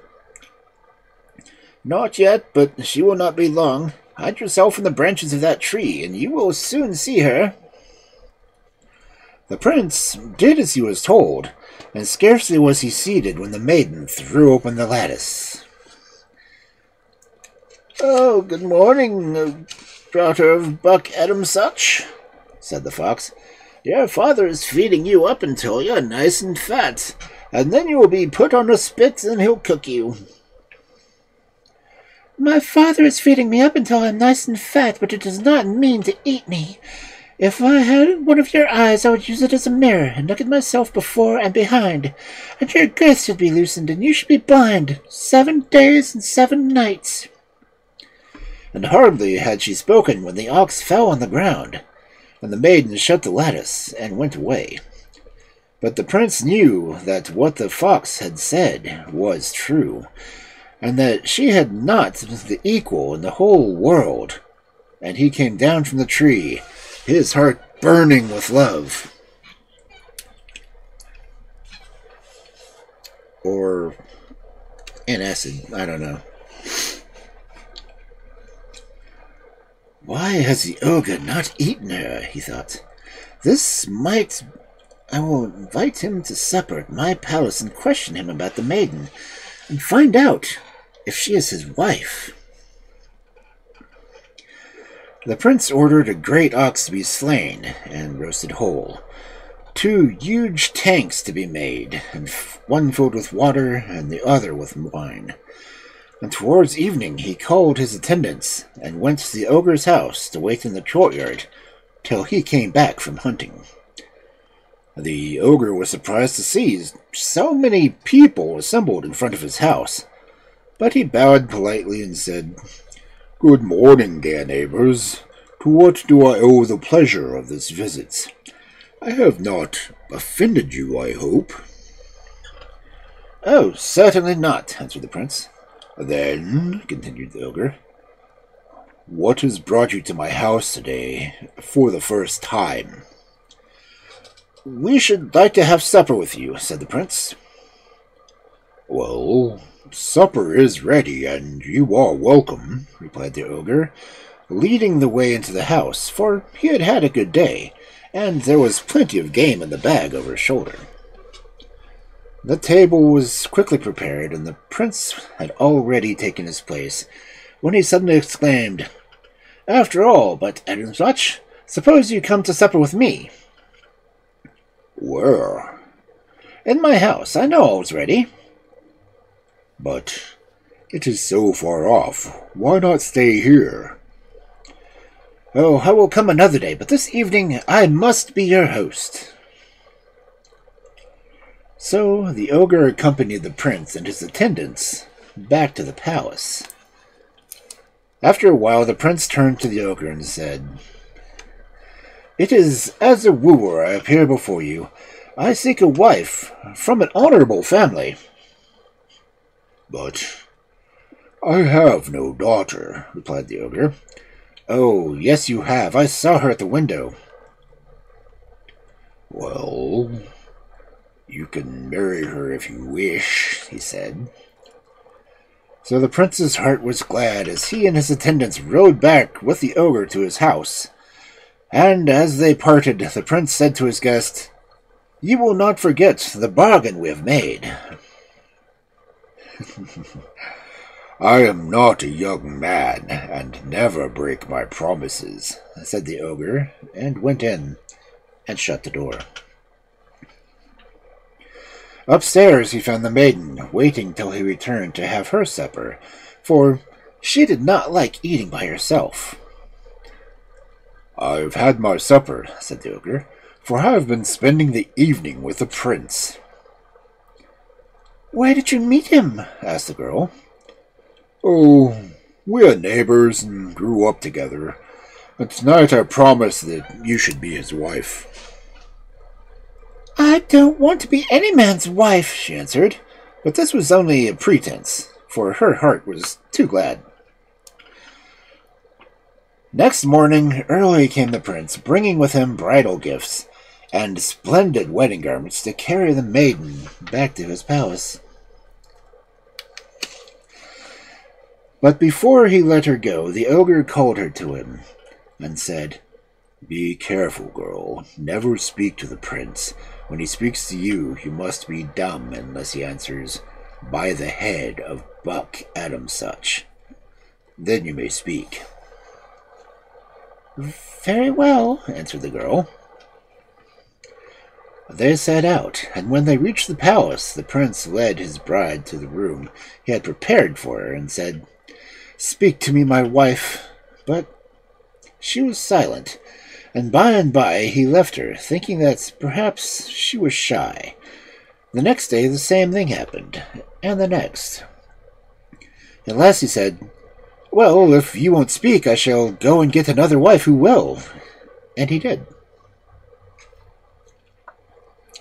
"Not yet, but she will not be long. Hide yourself in the branches of that tree, and you will soon see her." The prince did as he was told, and scarcely was he seated when the maiden threw open the lattice. "Oh, good morning, Daughter of Buk Ettemsuch," said the fox. "Your father is feeding you up until you're nice and fat, and then you will be put on a spit and he'll cook you." "My father is feeding me up until I'm nice and fat, but it does not mean to eat me. If I had one of your eyes, I would use it as a mirror and look at myself before and behind, and your girth should be loosened, and you should be blind 7 days and 7 nights. And hardly had she spoken when the ox fell on the ground, and the maiden shut the lattice and went away. But the prince knew that what the fox had said was true, and that she had not the equal in the whole world. And he came down from the tree, his heart burning with love. Or in acid, I don't know. "Why has the ogre not eaten her?" he thought. I will invite him to supper at my palace and question him about the maiden, and find out if she is his wife." The prince ordered a great ox to be slain and roasted whole, 2 huge tanks to be made, and one filled with water and the other with wine. And towards evening he called his attendants and went to the ogre's house to wait in the courtyard till he came back from hunting. The ogre was surprised to see so many people assembled in front of his house, but he bowed politely and said, "Good morning, dear neighbors. To what do I owe the pleasure of this visit? I have not offended you, I hope." "Oh, certainly not," answered the prince. "Then," continued the ogre, "what has brought you to my house today for the first time?" "We should like to have supper with you," said the prince. "Well, supper is ready, and you are welcome," replied the ogre, leading the way into the house, for he had had a good day, and there was plenty of game in the bag over his shoulder. The table was quickly prepared, and the prince had already taken his place, when he suddenly exclaimed, "After all, but Ettemsuch, suppose you come to supper with me." "Where?" "In my house. I know all's ready." "But it is so far off. Why not stay here?" "Oh, I will come another day, but this evening I must be your host." So the ogre accompanied the prince and his attendants back to the palace. After a while, the prince turned to the ogre and said, "It is as a wooer I appear before you. I seek a wife from an honorable family." "But I have no daughter," replied the ogre. "Oh, yes you have. I saw her at the window." "Well, you can marry her if you wish," he said. So the prince's heart was glad as he and his attendants rode back with the ogre to his house. And as they parted, the prince said to his guest, "You will not forget the bargain we have made." "I am not a young man, and never break my promises," said the ogre, and went in and shut the door. Upstairs he found the maiden, waiting till he returned to have her supper, for she did not like eating by herself. "I've had my supper," said the ogre, "for I have been spending the evening with the prince." "Where did you meet him?" asked the girl. Oh, we're neighbors and grew up together. But tonight I promised that you should be his wife. I don't want to be any man's wife, she answered, but this was only a pretense, for her heart was too glad. Next morning, early came the prince, bringing with him bridal gifts and splendid wedding garments to carry the maiden back to his palace. But before he let her go, the ogre called her to him and said, "Be careful, girl. Never speak to the prince. When he speaks to you, you must be dumb unless he answers, 'By the head of Buk Ettemsuch.' Then you may speak." "Very well," answered the girl. They set out, and when they reached the palace, the prince led his bride to the room he had prepared for her and said, "Speak to me, my wife." But she was silent, and by he left her, thinking that perhaps she was shy. The next day the same thing happened, and the next. At last he said, "Well, if you won't speak, I shall go and get another wife who will." And he did.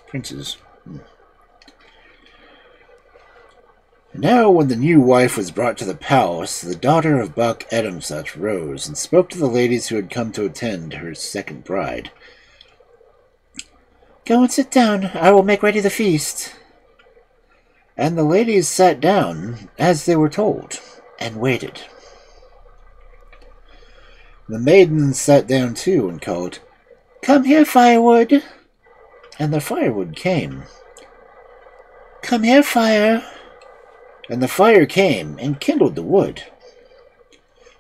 Princes. Now when the new wife was brought to the palace, the daughter of Buk Ettemsuch rose and spoke to the ladies who had come to attend her second bride. "Go and sit down. I will make ready the feast." And the ladies sat down, as they were told, and waited. The maiden sat down too and called, "Come here, firewood." And the firewood came. "Come here, fire." And the fire came and kindled the wood.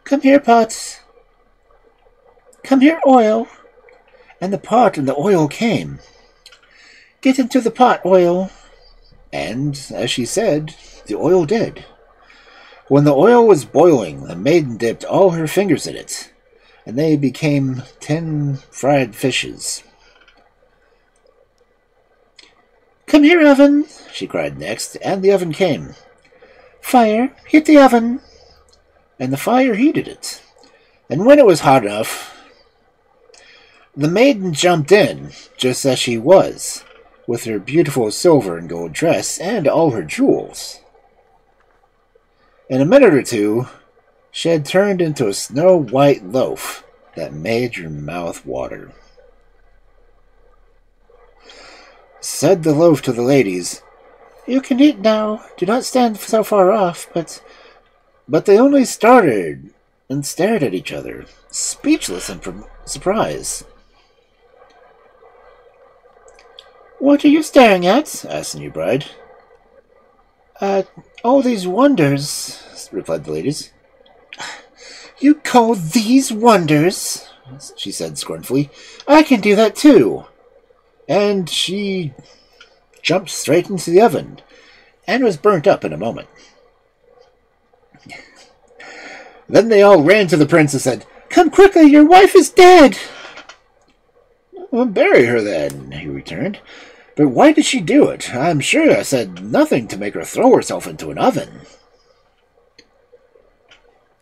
"Come here, pots." "Come here, oil." And the pot and the oil came. "Get into the pot, oil." And, as she said, the oil did. When the oil was boiling, the maiden dipped all her fingers in it, and they became 10 fried fishes. "Come here, oven," she cried next, and the oven came. "Fire, heat the oven." And the fire heated it. And when it was hot enough, the maiden jumped in, just as she was, with her beautiful silver and gold dress and all her jewels. In a minute or two, she had turned into a snow-white loaf that made your mouth water. Said the loaf to the ladies, "You can eat now. Do not stand so far off." But they only started and stared at each other, speechless in surprise. "What are you staring at?" asked the new bride. All these wonders," replied the ladies. "You call these wonders?" she said scornfully. "I can do that too." And she jumped straight into the oven, and was burnt up in a moment. Then they all ran to the prince and said, "Come quickly, your wife is dead." "Well, bury her then," he returned. "But why did she do it? I'm sure I said nothing to make her throw herself into an oven."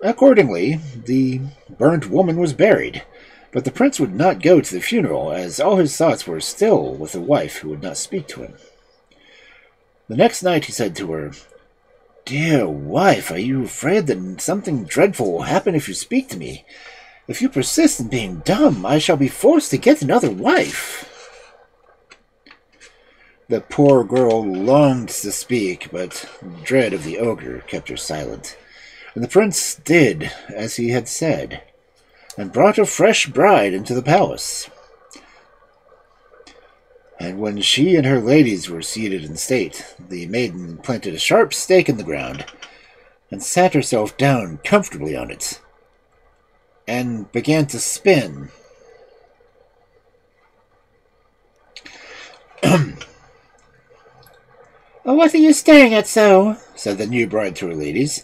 Accordingly, the burnt woman was buried, but the prince would not go to the funeral, as all his thoughts were still with the wife who would not speak to him. The next night he said to her, "Dear wife, are you afraid that something dreadful will happen if you speak to me? If you persist in being dumb, I shall be forced to get another wife." The poor girl longed to speak, but dread of the ogre kept her silent. And the prince did as he had said, and brought a fresh bride into the palace. And when she and her ladies were seated in state, the maiden planted a sharp stake in the ground, and sat herself down comfortably on it, and began to spin. "What are you staring at so?" said the new bride to her ladies.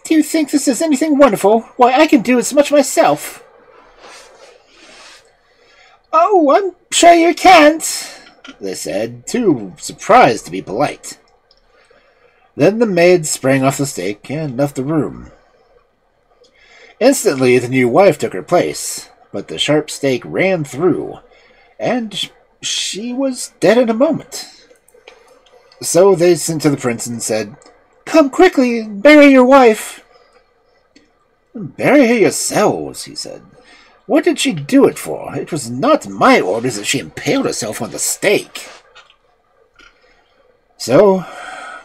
"Do you think this is anything wonderful? Why, I can do as much myself." "Oh, I'm sure you can't," they said, too surprised to be polite. Then the maid sprang off the stake and left the room. Instantly the new wife took her place, but the sharp stake ran through, and she was dead in a moment. So they sent to the prince and said, "Come quickly and bury your wife." "Bury her yourselves," he said. "What did she do it for? It was not my orders that she impaled herself on the stake." So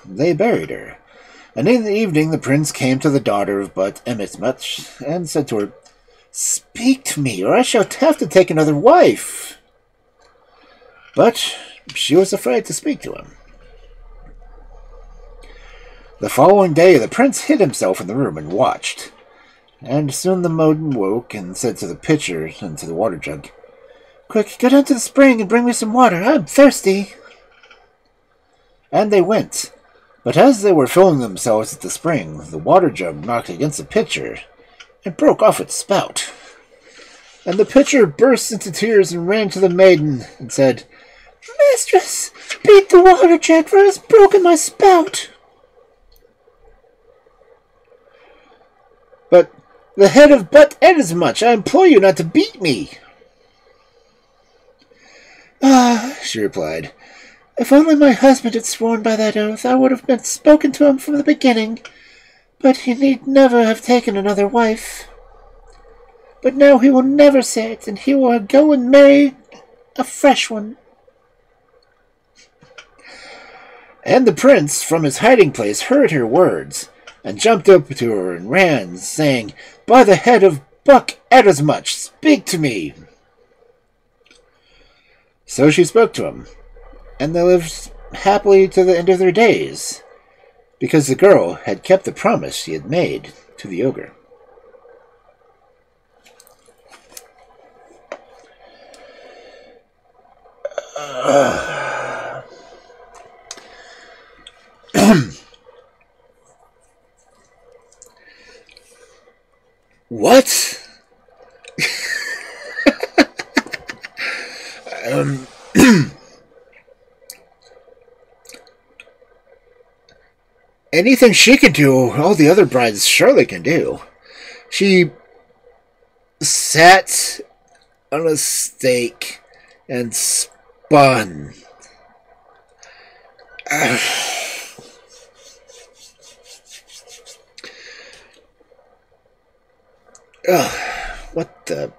they buried her. And in the evening the prince came to the daughter of Buk Ettemsuch and said to her, "Speak to me, or I shall have to take another wife." But she was afraid to speak to him. The following day the prince hid himself in the room and watched. And soon the maiden woke and said to the pitcher and to the water jug, "Quick, go down to the spring and bring me some water. I'm thirsty." And they went. But as they were filling themselves at the spring, the water jug knocked against the pitcher and broke off its spout. And the pitcher burst into tears and ran to the maiden and said, "Mistress, beat the water jug, for it has broken my spout." "But the head of Buk Ettemsuch, I implore you not to beat me." "Ah," she replied, "if only my husband had sworn by that oath, I would have been spoken to him from the beginning. But he need never have taken another wife. But now he will never say it, and he will go and marry a fresh one." And the prince, from his hiding place, heard her words, and jumped up to her and ran, saying, "By the head of Buk Ettemsuch, speak to me." So she spoke to him, and they lived happily to the end of their days, because the girl had kept the promise she had made to the ogre. What? Anything she can do, all the other brides surely can do. She sat on a stake and spun. What the...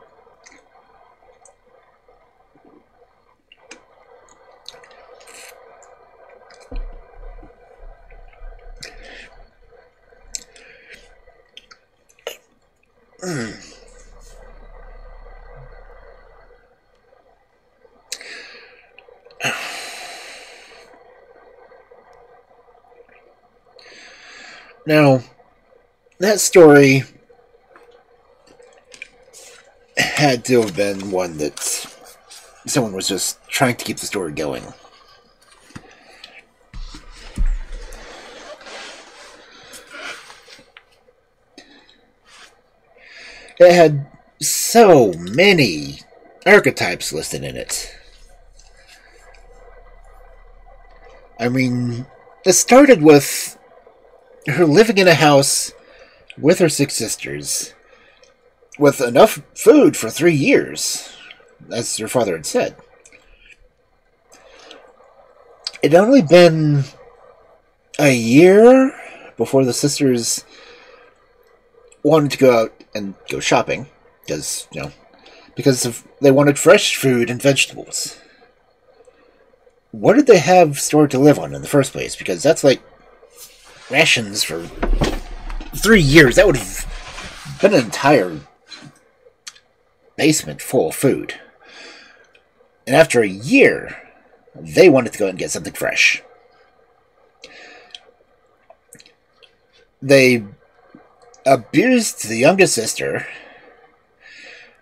Now, that story had to have been one that someone was just trying to keep the story going. It had so many archetypes listed in it. I mean, it started with her living in a house with her 6 sisters, with enough food for 3 years, as her father had said. It had only been a year before the sisters wanted to go out and go shopping, because, they wanted fresh food and vegetables. What did they have stored to live on in the first place? Because that's like rations for 3 years. That would have been an entire basement full of food. And after a year, they wanted to go and get something fresh. They abused the youngest sister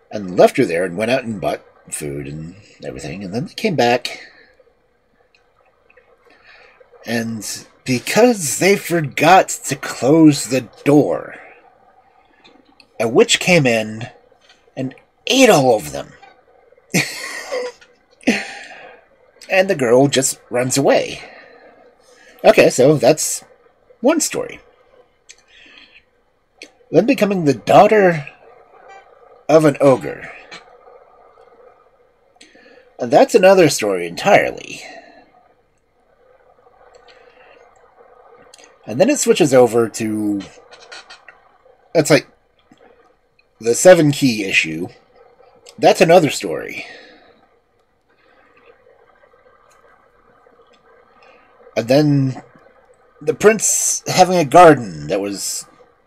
and left her there and went out and bought food and everything. And then they came back, and because they forgot to close the door, a witch came in and ate all of them. And the girl just runs away. Okay, so that's one story. Then becoming the daughter of an ogre. That's another story entirely. And then it switches over to... That's like the 7 key issue. That's another story. And then the prince having a garden that was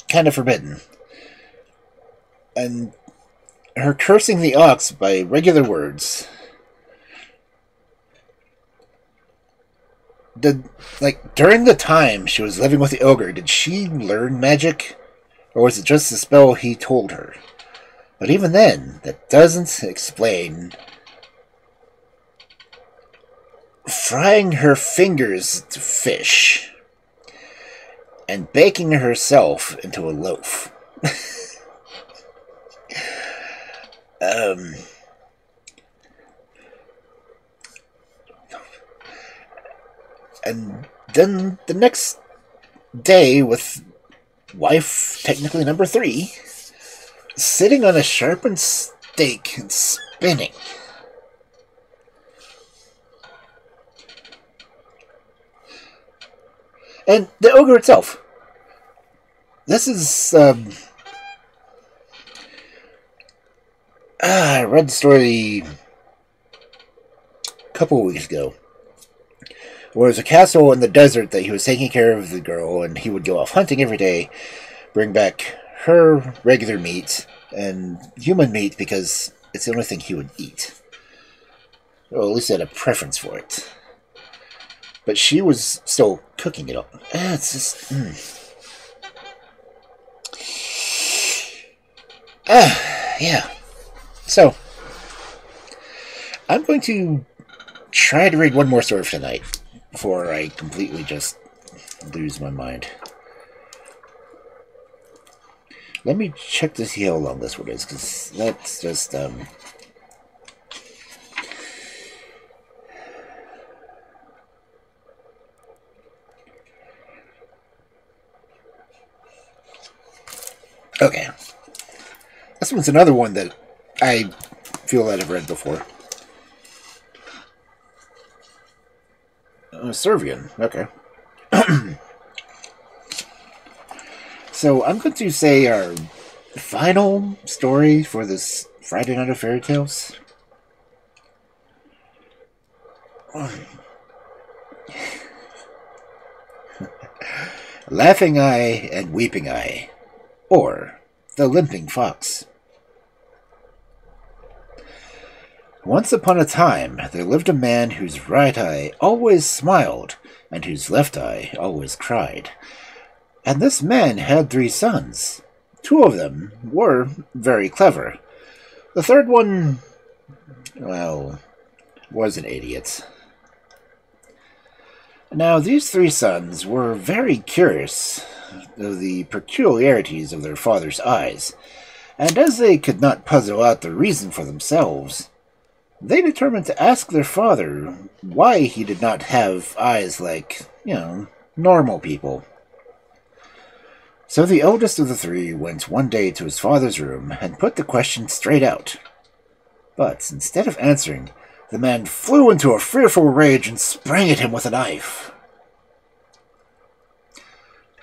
kind of forbidden. And her cursing the ox by regular words. During the time she was living with the ogre, did she learn magic? Or was it just the spell he told her? But even then, that doesn't explain frying her fingers to fish and baking herself into a loaf. And then the next day, with wife, technically number 3, sitting on a sharpened stake and spinning. And the ogre itself. This is, I read the story a couple of weeks ago. Where there's a castle in the desert that he was taking care of the girl, and he would go off hunting every day, bring back her regular meat and human meat because it's the only thing he would eat. Or at least he had a preference for it. But she was still cooking it all. It's just... yeah. So, I'm going to try to read one more story for tonight before I completely just lose my mind. Let me check to see how long this one is, because that's just, okay. This one's another one that I feel that I've read before. Servian, okay. So I'm going to say our final story for this Friday Night of Fairy Tales. Laughing Eye and Weeping Eye, or the Limping Fox. Once upon a time, there lived a man whose right eye always smiled, and whose left eye always cried. And this man had 3 sons. 2 of them were very clever. The third one, well, was an idiot. Now, these 3 sons were very curious of the peculiarities of their father's eyes, and as they could not puzzle out the reason for themselves, they determined to ask their father why he did not have eyes like, normal people. So the eldest of the 3 went one day to his father's room and put the question straight out. But instead of answering, the man flew into a fearful rage and sprang at him with a knife.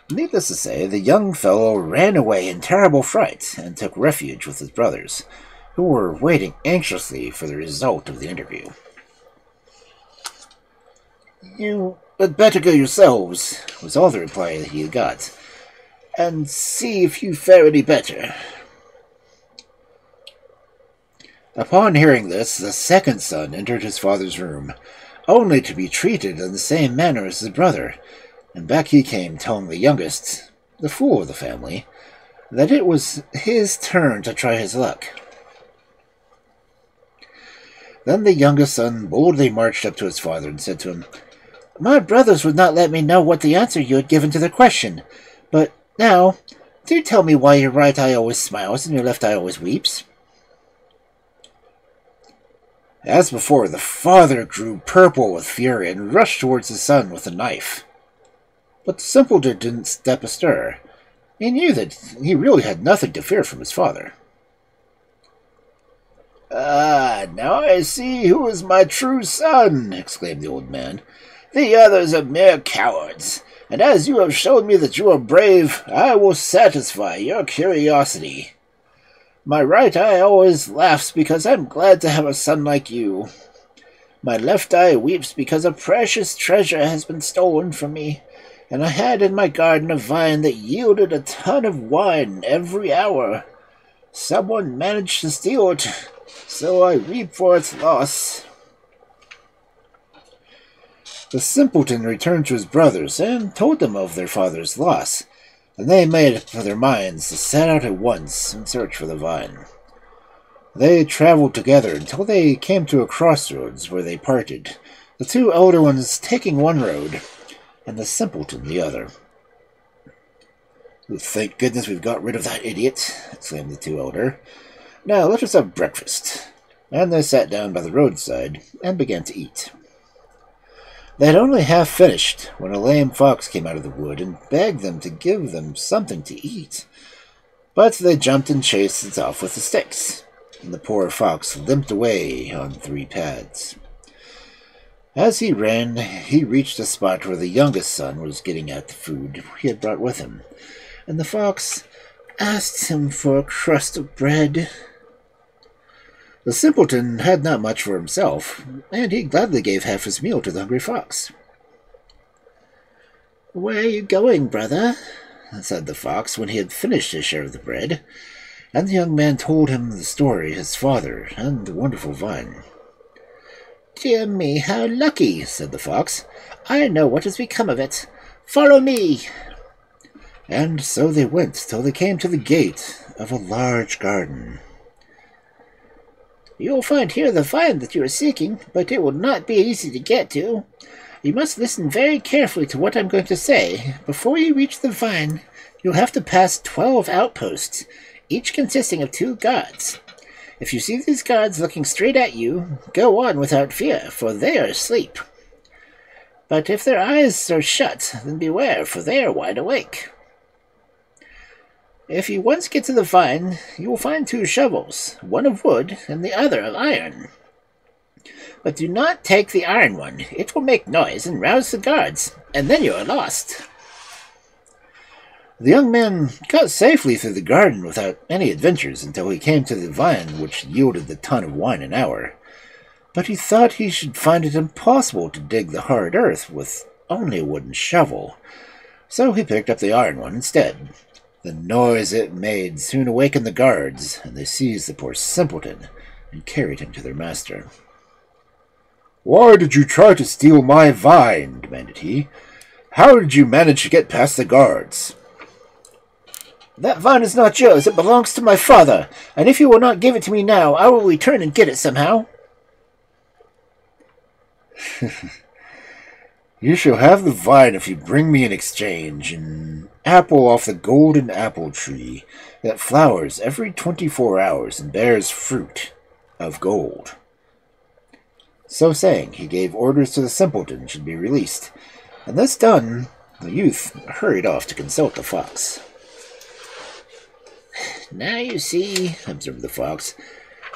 Needless to say, the young fellow ran away in terrible fright and took refuge with his brothers, who were waiting anxiously for the result of the interview. "You had better go yourselves," was all the reply that he got, "and see if you fare any better." Upon hearing this, the second son entered his father's room, only to be treated in the same manner as his brother, and back he came telling the youngest, the fool of the family, that it was his turn to try his luck. Then the youngest son boldly marched up to his father and said to him, "My brothers would not let me know what the answer you had given to the question, but now, do tell me why your right eye always smiles and your left eye always weeps." As before, the father grew purple with fury and rushed towards his son with a knife. But the simpleton didn't step a stir. He knew that he really had nothing to fear from his father. "Ah, now I see who is my true son," exclaimed the old man. "The others are mere cowards, and as you have shown me that you are brave, I will satisfy your curiosity. My right eye always laughs because I'm glad to have a son like you. My left eye weeps because a precious treasure has been stolen from me, and I had in my garden a vine that yielded a ton of wine every hour. Someone managed to steal it, so I weep for its loss." The simpleton returned to his brothers and told them of their father's loss, and they made up their minds to set out at once in search for the vine. They traveled together until they came to a crossroads where they parted, the two elder ones taking one road, and the simpleton the other. "Oh, thank goodness we've got rid of that idiot," exclaimed the two elder. "Now let us have breakfast." And they sat down by the roadside and began to eat. They had only half finished when a lame fox came out of the wood and begged them to give them something to eat. But they jumped and chased it off with the sticks, and the poor fox limped away on 3 pads. As he ran, he reached a spot where the youngest son was getting at the food he had brought with him, and the fox asked him for a crust of bread. The simpleton had not much for himself, and he gladly gave half his meal to the hungry fox. "Where are you going, brother?" said the fox when he had finished his share of the bread, and the young man told him the story of his father and the wonderful vine. "Dear me, how lucky," said the fox. "I know what has become of it. Follow me." And so they went till they came to the gate of a large garden. "You will find here the vine that you are seeking, but it will not be easy to get to. You must listen very carefully to what I'm going to say. Before you reach the vine, you'll have to pass 12 outposts, each consisting of 2 guards. If you see these guards looking straight at you, go on without fear, for they are asleep. But if their eyes are shut, then beware, for they are wide awake. If you once get to the vine, you will find 2 shovels, one of wood and the other of iron. But do not take the iron one. It will make noise and rouse the guards, and then you are lost." The young man got safely through the garden without any adventures until he came to the vine which yielded the ton of wine an hour. But he thought he should find it impossible to dig the hard earth with only a wooden shovel, so he picked up the iron one instead. The noise it made soon awakened the guards, and they seized the poor simpleton and carried him to their master. "Why did you try to steal my vine?" demanded he. "How did you manage to get past the guards?" "That vine is not yours. It belongs to my father, and if you will not give it to me now, I will return and get it somehow." "You shall have the vine if you bring me in exchange an apple off the golden apple tree that flowers every 24 hours and bears fruit of gold." So saying, he gave orders to the simpleton should be released, and this done, the youth hurried off to consult the fox. "Now you see," observed the fox,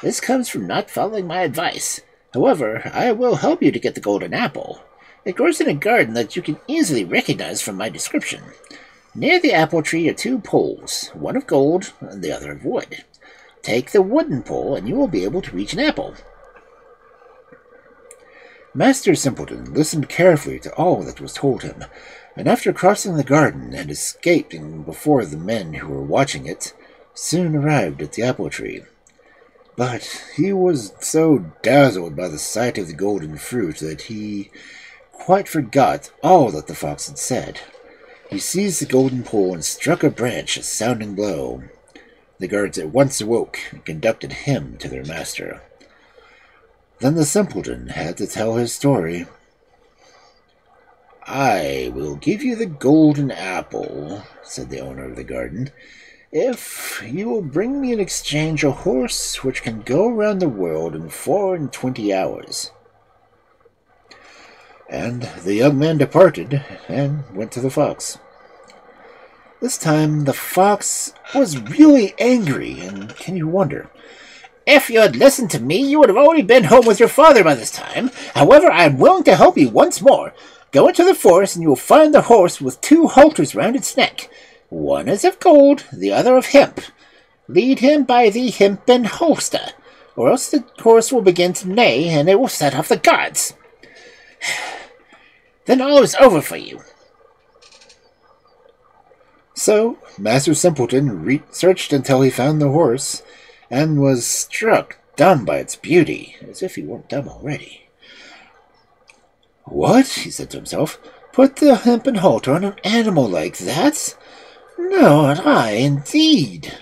"this comes from not following my advice. However, I will help you to get the golden apple. It grows in a garden that you can easily recognize from my description. Near the apple tree are 2 poles, one of gold and the other of wood. Take the wooden pole and you will be able to reach an apple." Master Simpleton listened carefully to all that was told him, and after crossing the garden and escaping before the men who were watching it, soon arrived at the apple tree. But he was so dazzled by the sight of the golden fruit that he quite forgot all that the fox had said. He seized the golden pole and struck a branch a sounding blow. The guards at once awoke and conducted him to their master. Then the simpleton had to tell his story. "I will give you the golden apple," said the owner of the garden, "if you will bring me in exchange a horse which can go round the world in 24 hours." And the young man departed and went to the fox. This time the fox was really angry, and can you wonder? If you had listened to me, you would have already been home with your father by this time. However, I am willing to help you once more. Go into the forest, and you will find the horse with 2 halters round its neck. One is of gold, the other of hemp. Lead him by the hempen halter, or else the horse will begin to neigh, and it will set off the guards. Then all is over for you. So, Master Simpleton searched until he found the horse, and was struck dumb by its beauty, as if he weren't dumb already. "What?" he said to himself. "Put the hempen halter on an animal like that? Not I, indeed."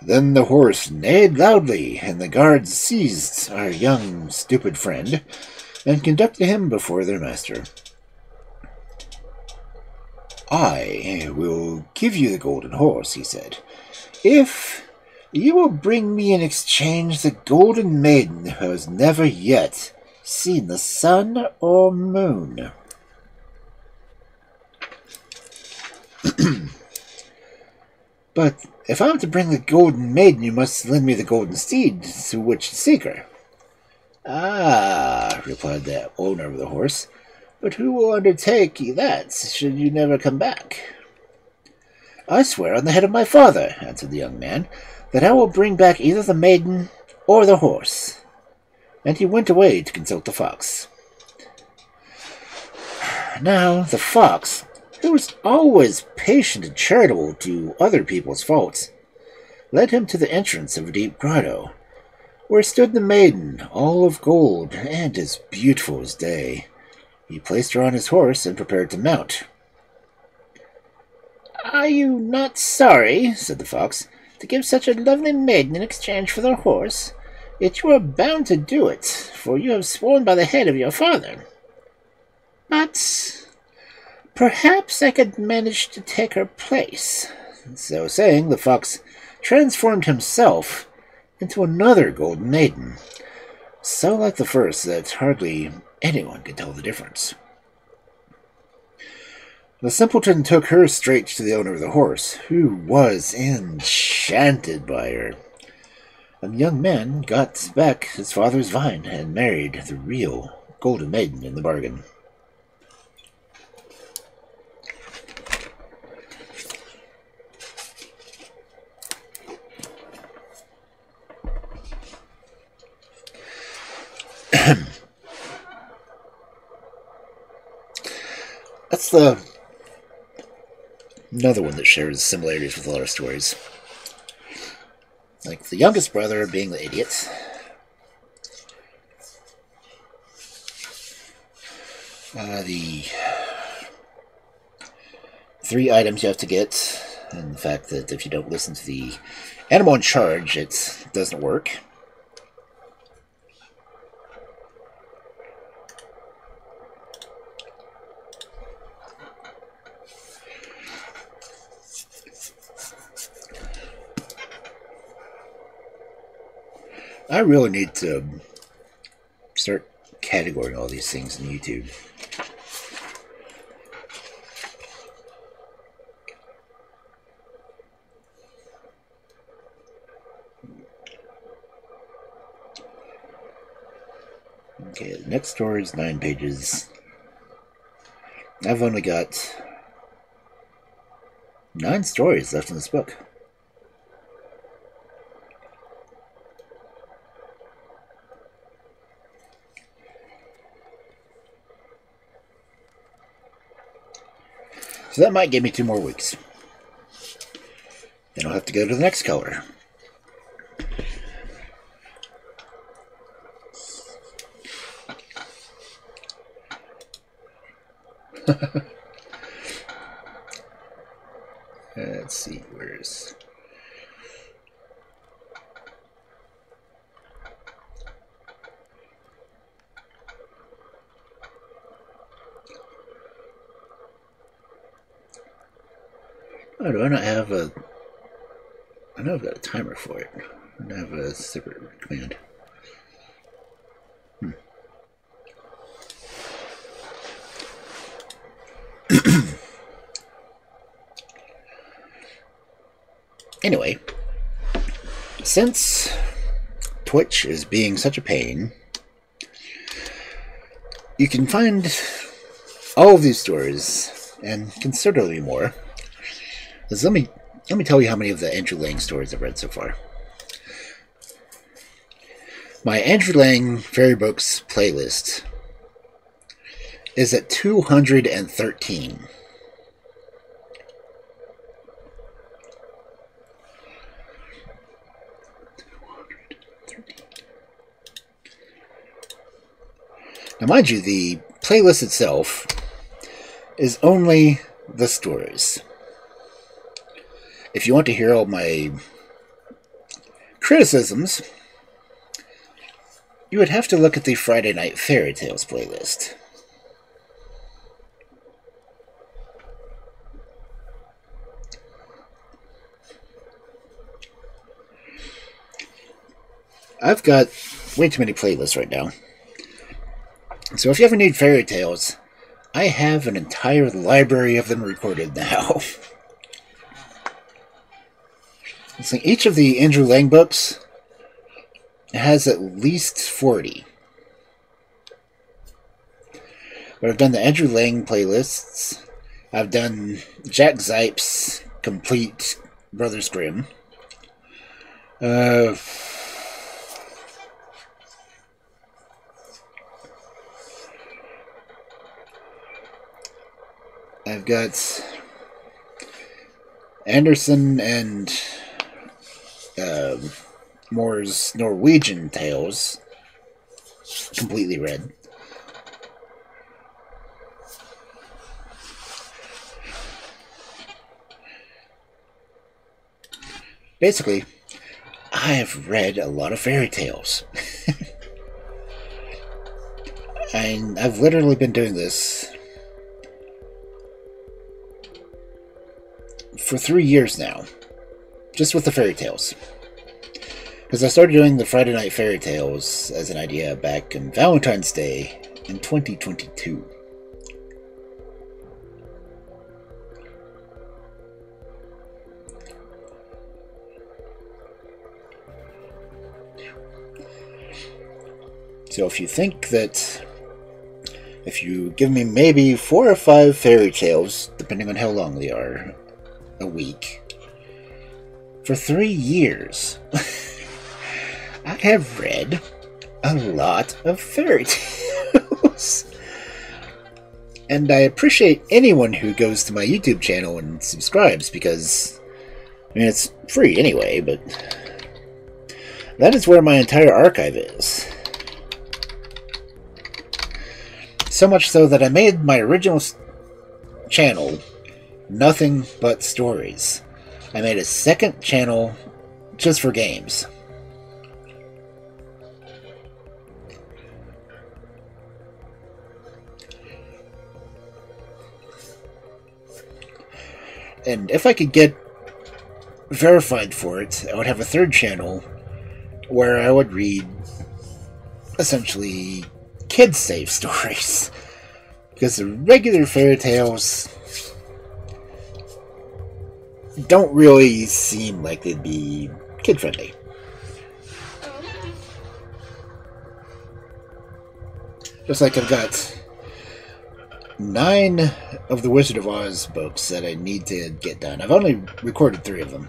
Then the horse neighed loudly, and the guards seized our young stupid friend, and conducted him before their master. "I will give you the golden horse," he said, "if you will bring me in exchange the golden maiden who has never yet seen the sun or moon." "But if I am to bring the golden maiden, you must lend me the golden steed through which to seek her." "Ah," replied the owner of the horse, "but who will undertake that, should you never come back?" "I swear on the head of my father," answered the young man, "that I will bring back either the maiden or the horse." And he went away to consult the fox. Now the fox, who was always patient and charitable to other people's faults, led him to the entrance of a deep grotto, where stood the maiden, all of gold and as beautiful as day. He placed her on his horse and prepared to mount. "Are you not sorry," said the fox, "to give such a lovely maiden in exchange for the horse? Yet you are bound to do it, for you have sworn by the head of your father." "But perhaps I could manage to take her place." So saying, the fox transformed himself into another golden maiden, so like the first that hardly anyone could tell the difference. The simpleton took her straight to the owner of the horse, who was enchanted by her. And the young man got back his father's vine and married the real golden maiden in the bargain. That's another one that shares similarities with a lot of stories. Like the youngest brother being the idiot. The 3 items you have to get, and the fact that if you don't listen to the animal in charge, it doesn't work. I really need to start categorizing all these things on YouTube. Okay, the next story is 9 pages. I've only got 9 stories left in this book. So that might give me 2 more weeks. Then I'll have to go to the next color. Let's see, where's... Oh, do I not have a... I know I've got a timer for it. I don't have a separate command. Anyway, Since Twitch is being such a pain, you can find all of these stories and considerably more. Let me tell you how many of the Andrew Lang stories I've read so far. My Andrew Lang Fairy Books playlist is at 213. Now, mind you, the playlist itself is only the stories. If you want to hear all my criticisms, you would have to look at the Friday Night Fairy Tales playlist. I've got way too many playlists right now. So if you ever need fairy tales, I have an entire library of them recorded now. So each of the Andrew Lang books has at least 40. But I've done the Andrew Lang playlists. I've done Jack Zipes' Complete Brothers Grimm. I've got Anderson and Moore's Norwegian Tales completely read. Basically, I have read a lot of fairy tales. And I've literally been doing this for 3 years now, just with the fairy tales. Because I started doing the Friday Night Fairy Tales as an idea back on Valentine's Day in 2022. So if you think that if you give me maybe 4 or 5 fairy tales, depending on how long they are, a week, for 3 years, I have read a lot of fairy tales. And I appreciate anyone who goes to my YouTube channel and subscribes, because, I mean, it's free anyway, but that is where my entire archive is. So much so that I made my original channel nothing but stories. I made a second channel just for games. And if I could get verified for it, I would have a third channel where I would read essentially kids' safe stories. Because the regular fairy tales don't really seem like they'd be kid-friendly. Just like I've got 9 of the Wizard of Oz books that I need to get done. I've only recorded 3 of them.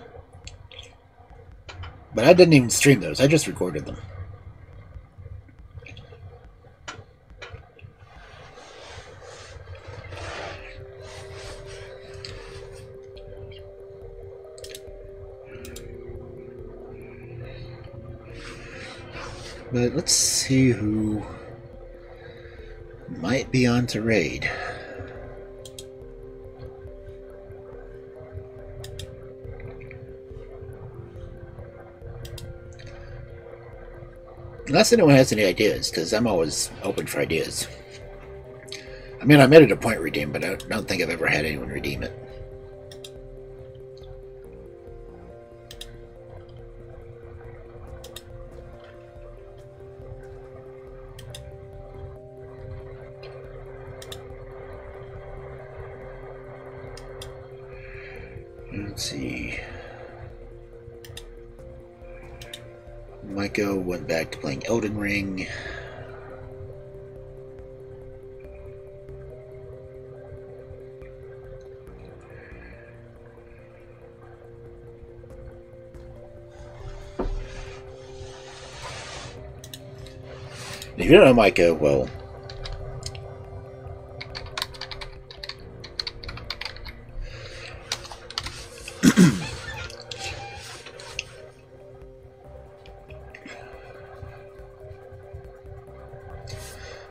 But I didn't even stream those, I just recorded them. But let's see who might be on to raid. Unless anyone has any ideas, because I'm always open for ideas. I mean, I made it a point redeem, but I don't think I've ever had anyone redeem it. Let's see. Micah went back to playing Elden Ring. If you don't know Micah, well,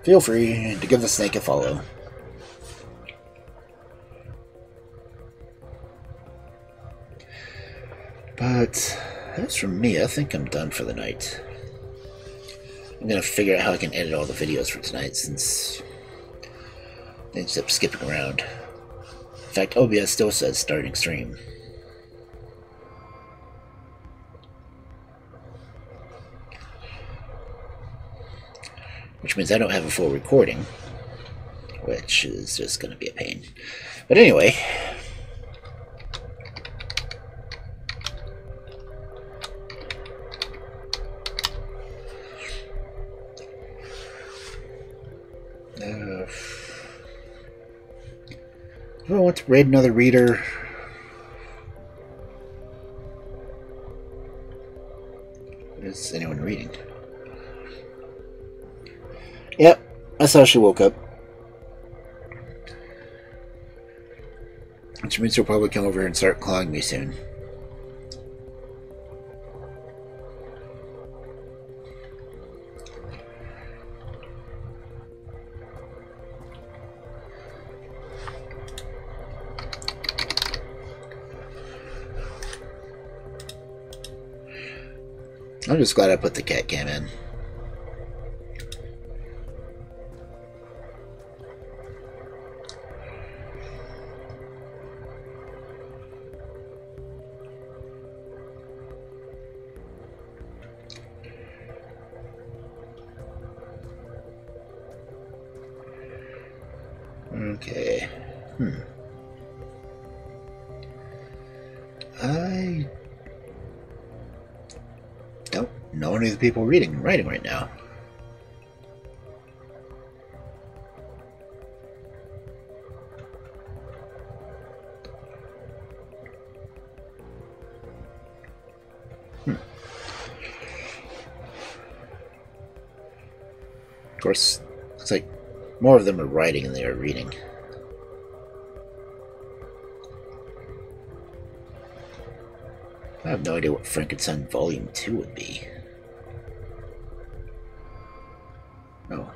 feel free to give the snake a follow. But as for me, I think I'm done for the night. I'm gonna figure out how I can edit all the videos for tonight since they just kept skipping around. In fact, OBS still says starting stream. Which means I don't have a full recording, which is just gonna be a pain. But anyway. Do I want to raid another reader? Is anyone reading? Yep, I saw she woke up. Which means she'll probably come over and start clawing me soon. I'm just glad I put the cat cam in. Okay. I don't know any of the people reading and writing right now. Of course, looks like more of them are writing than they are reading. I have no idea what Frankenstein Volume 2 would be. Oh.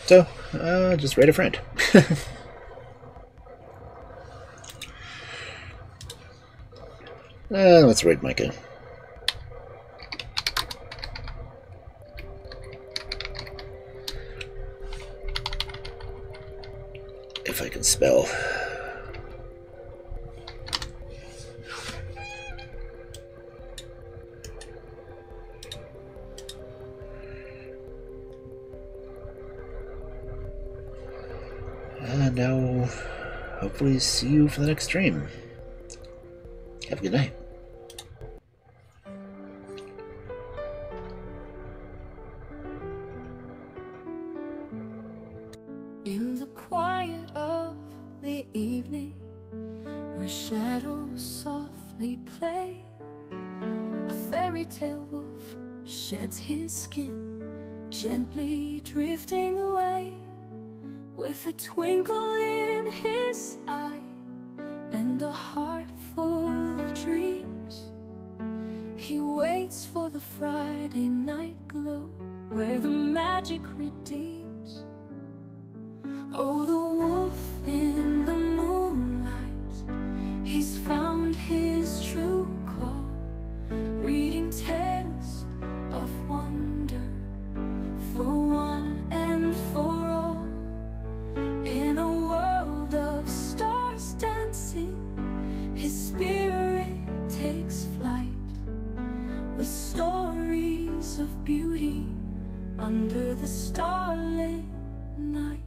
So, just write a friend. Let's read Micah. If I can spell. And I'll hopefully see you for the next stream. Have a good night. In the quiet of the evening, where shadows softly play, a fairy tale wolf sheds his skin, gently drifting away, with a twinkle in his eye and a heart full of dreams. He waits for the Friday night glow, where the magic redeems. Oh, the wolf in the moonlight, he's found his true call, reading tales of wonder for one and for all. In a world of stars dancing, his spirit takes flight, with stories of beauty under the starlit night.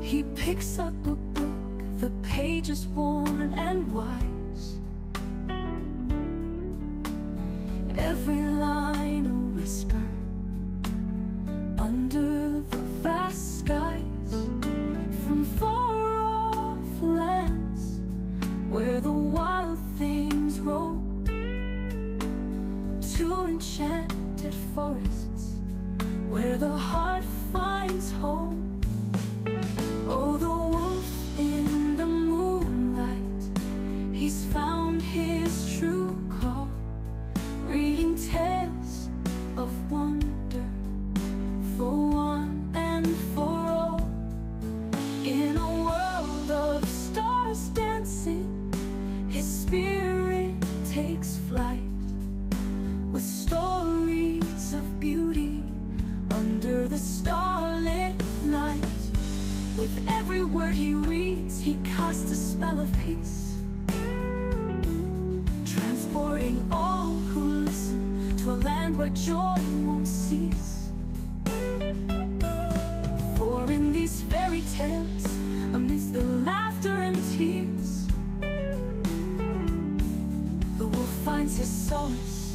He picks up a book, the pages worn and wise. Every line a whisper under the vast skies, from far off lands where the wild things roam, to enchanted forests where the heart finds home. Oh, the wolf in the moonlight, he's found his true call, reading tales of wonder for one and for all. In a world of stars dancing, his spirit takes flight, with stories of beauty under the starlit night. With every word he reads, he casts a spell of peace, transporting all who listen to a land where joy won't cease. For in these fairy tales, amidst the laughter and tears, the wolf finds his solace